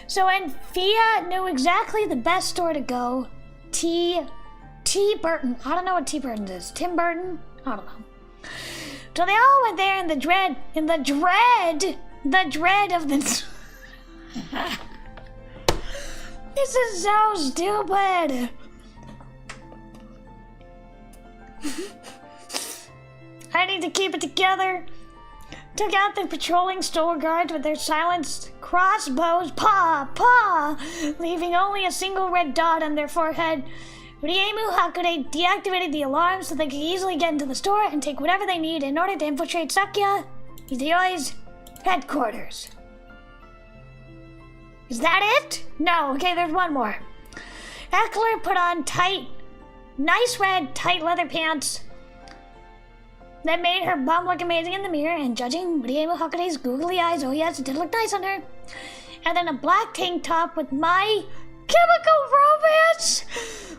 So Fia knew exactly the best store to go. T. Burton. I don't know what T. Burton is. Tim Burton? I don't know. So they all went there in the dread of the... This is so stupid. I need to keep it together. Took out the patrolling store guards with their silenced crossbows, leaving only a single red dot on their forehead. Emu Hakude deactivated the alarm so they could easily get into the store and take whatever they need in order to infiltrate Sakuya Izayoi's headquarters. Is that it? No, okay, there's one more. Eckler put on nice red, tight leather pants that made her bum look amazing in the mirror, and judging Emu Hakude's googly eyes, oh yes, it did look nice on her. And then a black tank top with My Chemical Romance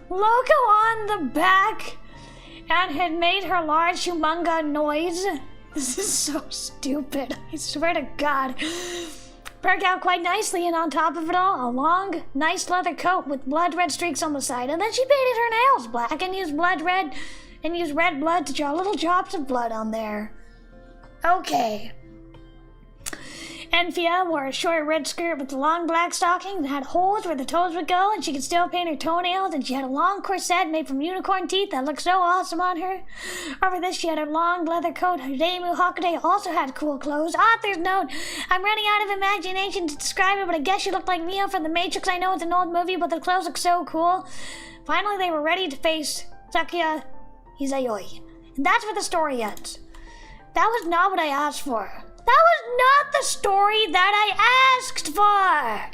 logo on the back, and had made her large humunga noise. This is so stupid, I swear to God. Broke out quite nicely, and on top of it all, a long, nice leather coat with blood red streaks on the side, and then she painted her nails black and used red blood to draw little drops of blood on there. Okay. Enfia wore a short red skirt with long black stockings that had holes where the toes would go, and she could still paint her toenails, and she had a long corset made from unicorn teeth that looked so awesome on her. Over this, she had her long leather coat. Hidemu Hakude also had cool clothes. Author's note, I'm running out of imagination to describe it, but I guess she looked like Neo from The Matrix. I know it's an old movie, but the clothes look so cool. Finally, they were ready to face Sakuya Izayoi. And that's where the story ends. That was not what I asked for. That was not the story that I asked for!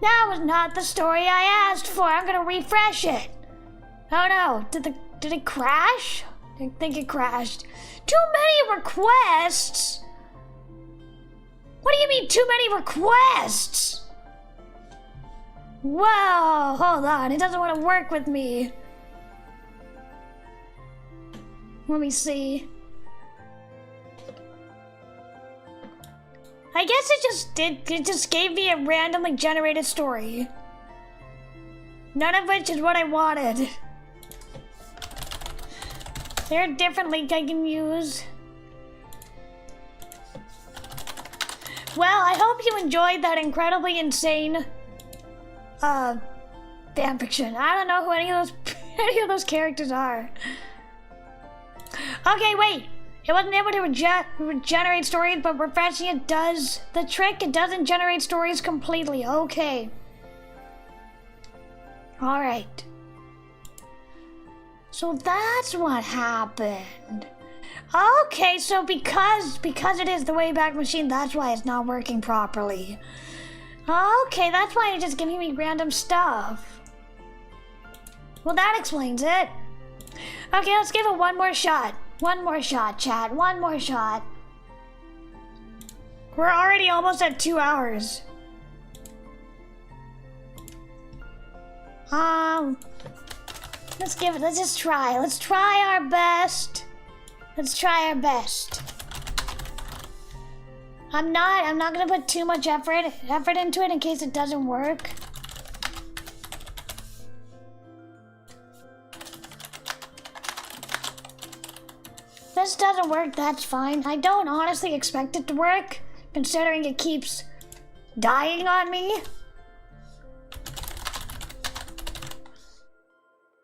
That was not the story I asked for. I'm gonna refresh it. Oh no, did it crash? I think it crashed. Too many requests? What do you mean too many requests? Whoa, hold on, it doesn't want to work with me. Let me see. I guess it just gave me a randomly generated story. None of which is what I wanted. There are different links I can use. Well, I hope you enjoyed that incredibly insane fanfiction. I don't know who any of those characters are. Okay, wait. It wasn't able to generate stories, but refreshing it does the trick. It doesn't generate stories completely. Okay. Alright. So that's what happened. Okay, so because it is the Wayback Machine, that's why it's not working properly. Okay, that's why it's just giving me random stuff. Well, that explains it. Okay, let's give it one more shot. One more shot, chat. One more shot. We're already almost at 2 hours. Let's just try. Let's try our best. Let's try our best. I'm not gonna put too much effort into it in case it doesn't work. If this doesn't work, that's fine. I don't honestly expect it to work, considering it keeps dying on me.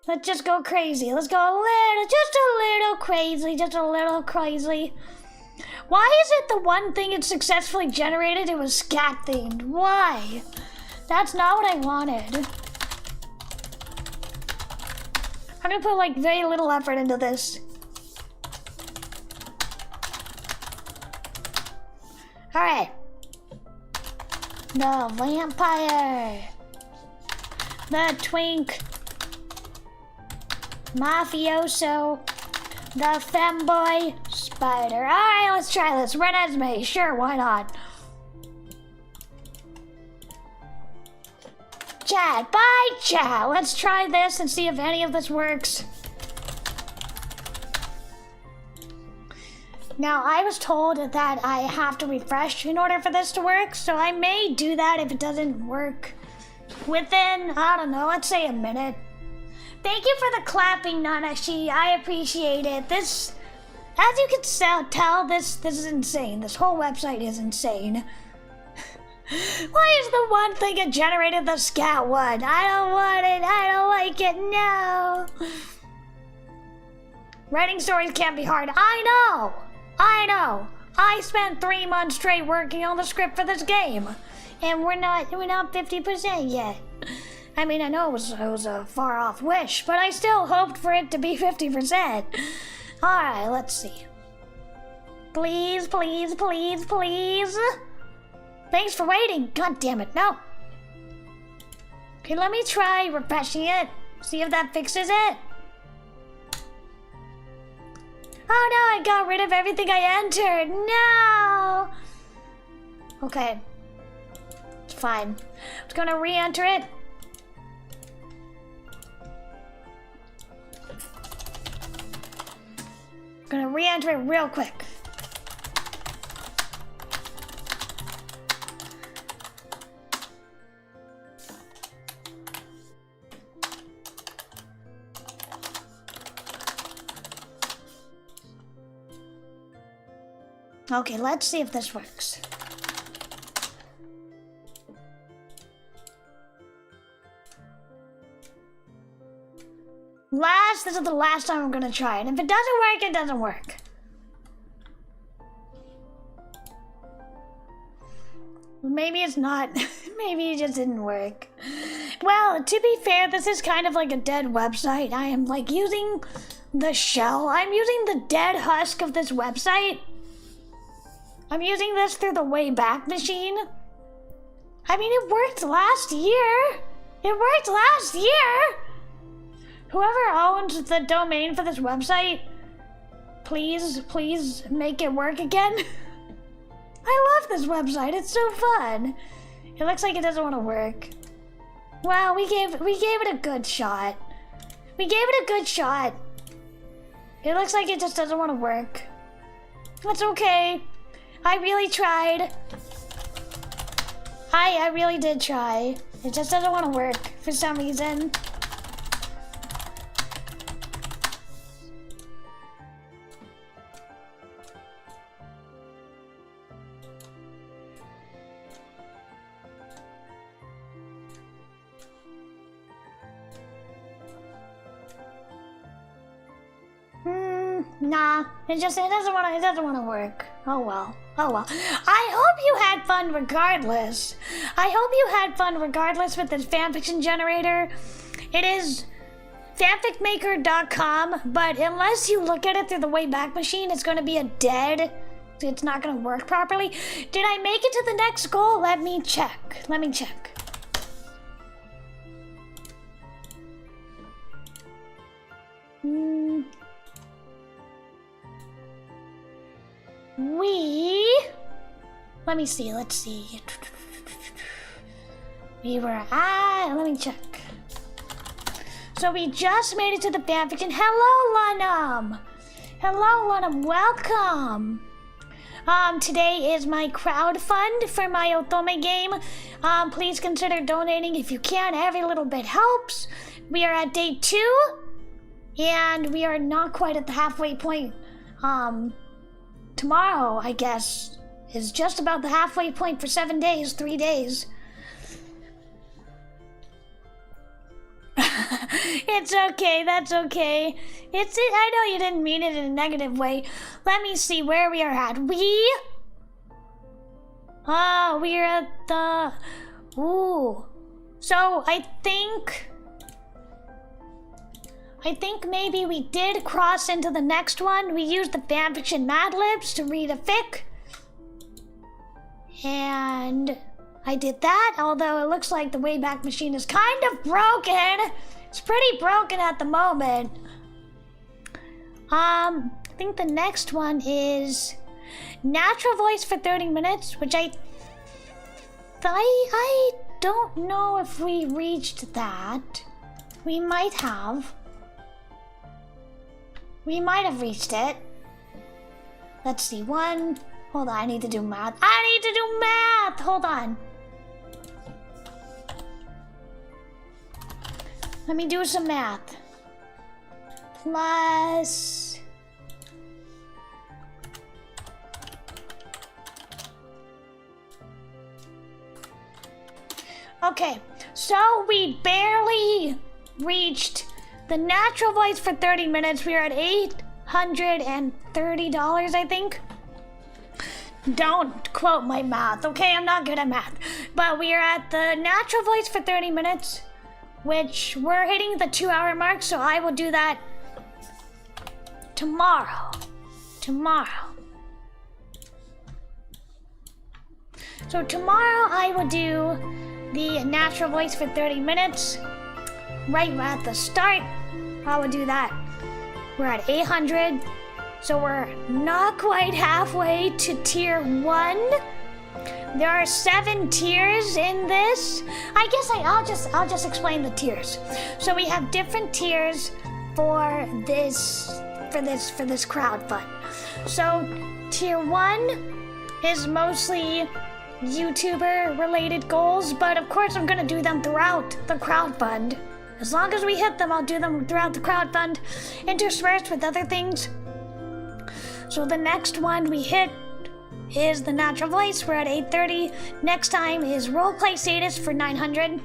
Let's just go crazy. Let's go just a little crazy, just a little crazy. Why is it the one thing it successfully generated, it was scat themed? Why? That's not what I wanted. I'm gonna put like very little effort into this. Alright. The vampire. The twink. Mafioso. The femboy. Spider. Alright, let's try this. Red Esme. Sure, why not? Chat. Bye, chat. Let's try this and see if any of this works. Now, I was told that I have to refresh in order for this to work, so I may do that if it doesn't work within, I don't know, let's say a minute. Thank you for the clapping, Nanashi. I appreciate it. This, as you can tell, this is insane. This whole website is insane. Why is the one thing it generated the scat one? I don't want it. I don't like it. No. Writing stories can't be hard. I know. I spent 3 months straight working on the script for this game, and we're not 50% yet. I mean, I know it was a far off wish, but I still hoped for it to be 50%. All right, let's see. Please, please, please, please. Thanks for waiting. God damn it, no. Okay, let me try refreshing it. See if that fixes it. Oh no, I got rid of everything I entered. No! Okay. It's fine. I'm just gonna re-enter it. I'm gonna re-enter it real quick. Okay, let's see if this works. This is the last time I'm gonna try it. If it doesn't work, it doesn't work. Maybe it's not. Maybe it just didn't work. Well, to be fair, this is kind of like a dead website. I am like using the shell. I'm using the dead husk of this website. I'm using this through the Wayback Machine. I mean, it worked last year. It worked last year. Whoever owns the domain for this website, please make it work again. I love this website. It's so fun. It looks like it doesn't want to work. Wow, we gave it a good shot. We gave it a good shot. It looks like it just doesn't want to work. That's okay. I really tried. I really did try. It just doesn't want to work for some reason. Nah, it doesn't want to work. Oh well. I hope you had fun regardless. With this fanfiction generator. It is fanficmaker.com, but unless you look at it through the Wayback Machine, it's going to be it's not going to work properly. Did I make it to the next goal? Let me check. Let's see. Let me check. So we just made it to the fanfiction. Hello, Lunham, welcome. Today is my crowdfund for my Otome game. Please consider donating if you can. Every little bit helps. We are at day 2, and we are not quite at the halfway point. Tomorrow, I guess, is just about the halfway point for 7 days, 3 days. It's okay, that's okay. I know you didn't mean it in a negative way. Let me see where we are at. We're at the... Ooh. So, I think maybe we did cross into the next one. We used the fanfiction Mad Libs to read a fic. And I did that, although it looks like the Wayback Machine is kind of broken. It's pretty broken at the moment. I think the next one is Natural Voice for 30 minutes, which I don't know if we reached that. We might have reached it. Let's see, hold on, I need to do math. Hold on. Let me do some math. Plus... Okay, so we barely reached the Natural Voice for 30 minutes. We are at $830, I think. Don't quote my math, okay? I'm not good at math. But we are at the Natural Voice for 30 minutes, which we're hitting the 2-hour mark, so I will do that tomorrow. So tomorrow I will do the Natural Voice for 30 minutes. Right at the start, I will do that. We're at 800, so we're not quite halfway to tier 1. There are 7 tiers in this. I guess I'll just explain the tiers. So we have different tiers for this crowdfund. So tier 1 is mostly YouTuber related goals, but of course I'm gonna do them throughout the crowdfund. As long as we hit them, I'll do them throughout the crowdfund, interspersed with other things. So the next one we hit is the natural voice. We're at 830. Next time is Roleplay Sadist for 900.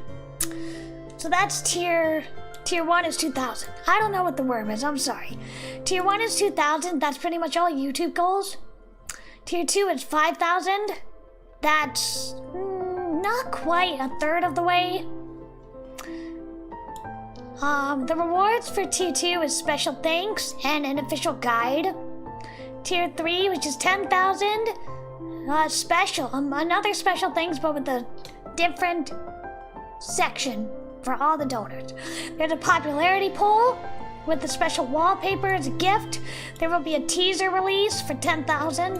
So that's tier 1 is 2,000. I don't know what the word is, I'm sorry. Tier 1 is 2,000, that's pretty much all YouTube goals. Tier 2 is 5,000. That's not quite a third of the way. The rewards for Tier 2 is special thanks and an official guide. Tier 3, which is 10,000, special, another special thanks, but with a different section for all the donors. There's a popularity poll with a special wallpaper as a gift. There will be a teaser release for 10,000.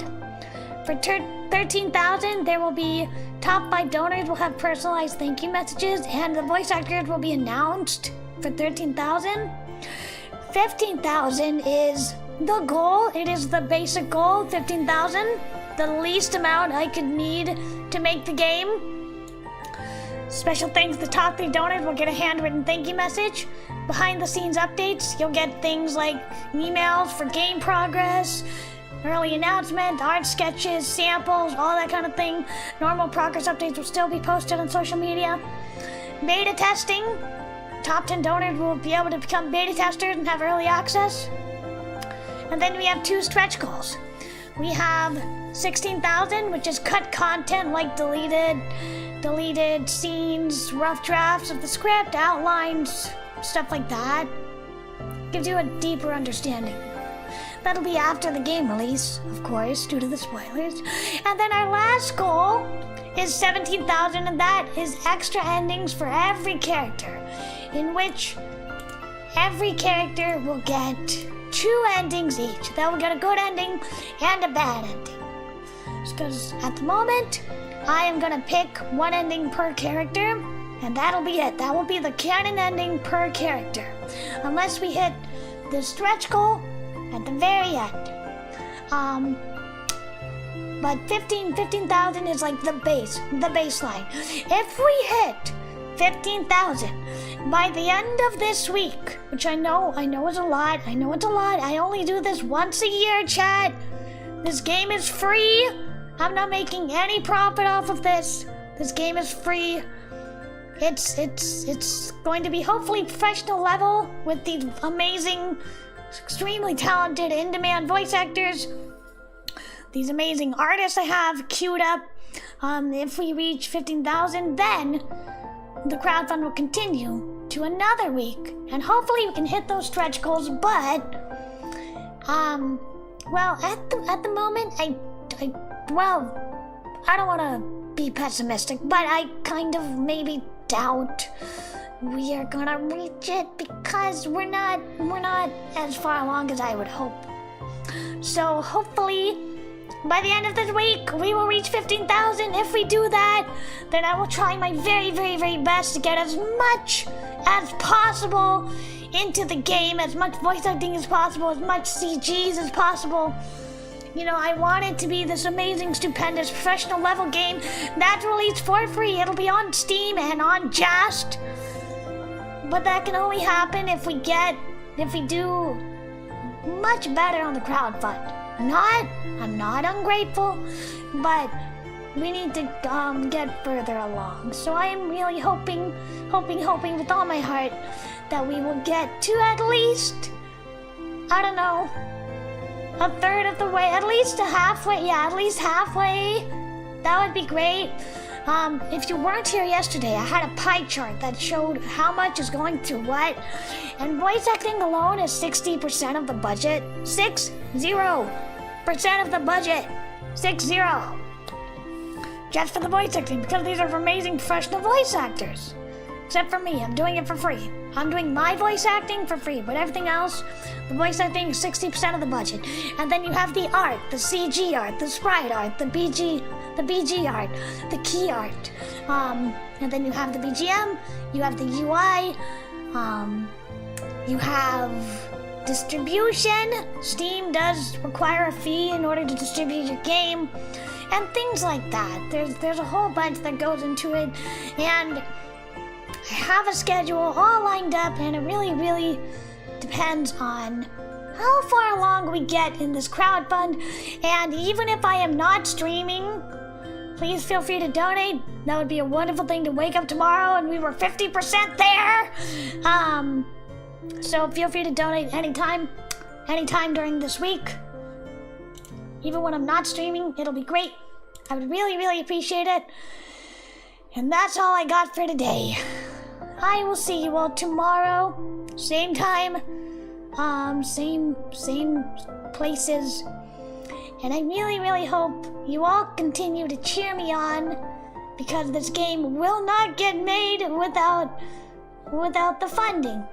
For 13,000, there will be top 5 donors will have personalized thank you messages, and the voice actors will be announced for 13,000. 15,000 is the goal. It is the basic goal, 15,000. The least amount I could need to make the game. Special thanks, the top 3 donors will get a handwritten thank you message. Behind the scenes updates, you'll get things like emails for game progress, early announcement, art sketches, samples, all that kind of thing. Normal progress updates will still be posted on social media. Beta testing, top 10 donors will be able to become beta testers and have early access. And then we have 2 stretch goals. We have 16,000, which is cut content like deleted scenes, rough drafts of the script, outlines, stuff like that. Gives you a deeper understanding. That'll be after the game release, of course, due to the spoilers. And then our last goal is 17,000, and that is extra endings for every character, in which every character will get 2 endings each. They will get a good ending and a bad ending. Because at the moment, I am gonna pick 1 ending per character, and that'll be it. That will be the canon ending per character, unless we hit the stretch goal at the very end. But 15,000 is like the baseline. If we hit 15,000 by the end of this week, which I know is a lot. I only do this once a year, chat. This game is free. I'm not making any profit off of this. This game is free. It's going to be hopefully professional level with these amazing, extremely talented, in-demand voice actors. These amazing artists I have queued up. If we reach 15,000, then the crowdfund will continue to another week, and hopefully we can hit those stretch goals. But, well, at the moment, I don't want to be pessimistic, but I kind of maybe doubt we are gonna reach it because we're not as far along as I would hope. So hopefully by the end of this week we will reach 15,000. If we do that, then I will try my very, very, very best to get as much as possible into the game, as much voice acting as possible, as much CGs as possible. You know, I want it to be this amazing, stupendous, professional level game that's released for free. It'll be on Steam and on Just. But that can only happen if we do much better on the crowdfund. I'm not ungrateful, but we need to get further along. So I am really hoping with all my heart that we will get to at least, I don't know, a third of the way, at least halfway. That would be great. If you weren't here yesterday, I had a pie chart that showed how much is going through what, and voice acting alone is 60% of the budget. 60% of the budget. 60. Just for the voice acting, because these are amazing professional voice actors. Except for me, I'm doing it for free. I'm doing my voice acting for free, but everything else, the voice acting is 60% of the budget. And then you have the art, the CG art, the sprite art, the BG art, the key art. And then you have the BGM, you have the UI, you have distribution. Steam does require a fee in order to distribute your game, and things like that. There's a whole bunch that goes into it, and I have a schedule all lined up, and it really, really depends on how far along we get in this crowdfund. And even if I am not streaming, please feel free to donate. That would be a wonderful thing to wake up tomorrow and we were 50% there. So feel free to donate anytime during this week. Even when I'm not streaming, it'll be great. I would really, really appreciate it. And that's all I got for today. I will see you all tomorrow. Same time. Same places. And I really, really hope you all continue to cheer me on, because this game will not get made without the funding.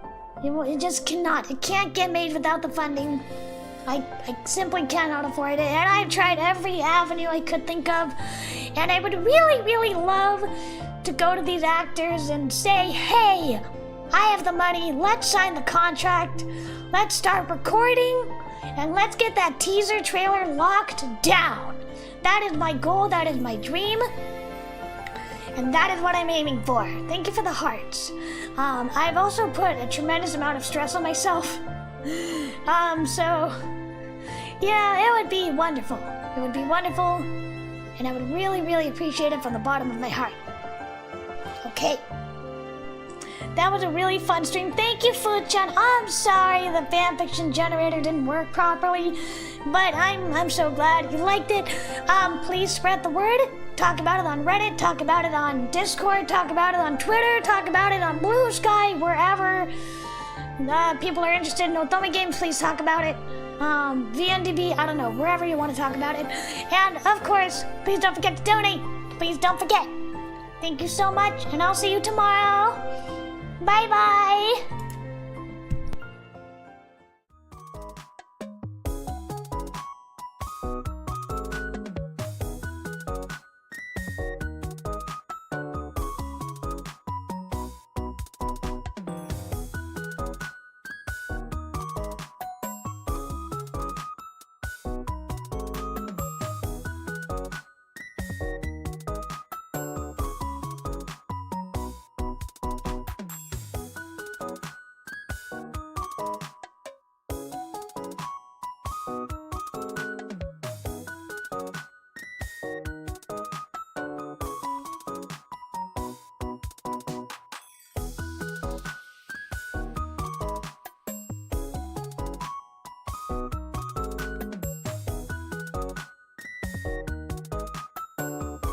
It just cannot. It can't get made without the funding. I simply cannot afford it, and I've tried every avenue I could think of, and I would really, really love to go to these actors and say, hey, I have the money, let's sign the contract, let's start recording, and let's get that teaser trailer locked down. That is my goal, that is my dream, and that is what I'm aiming for. Thank you for the hearts. I've also put a tremendous amount of stress on myself. So, yeah, it would be wonderful. It would be wonderful, and I would really, really appreciate it from the bottom of my heart. Okay. That was a really fun stream. Thank you, Food-chan. I'm sorry the fanfiction generator didn't work properly, but I'm so glad you liked it. Please spread the word. Talk about it on Reddit. Talk about it on Discord. Talk about it on Twitter. Talk about it on Blue Sky. Wherever people are interested in Otome games, please talk about it. VNDB, I don't know, wherever you want to talk about it. And, of course, please don't forget to donate. Please don't forget. Thank you so much, and I'll see you tomorrow. Bye-bye.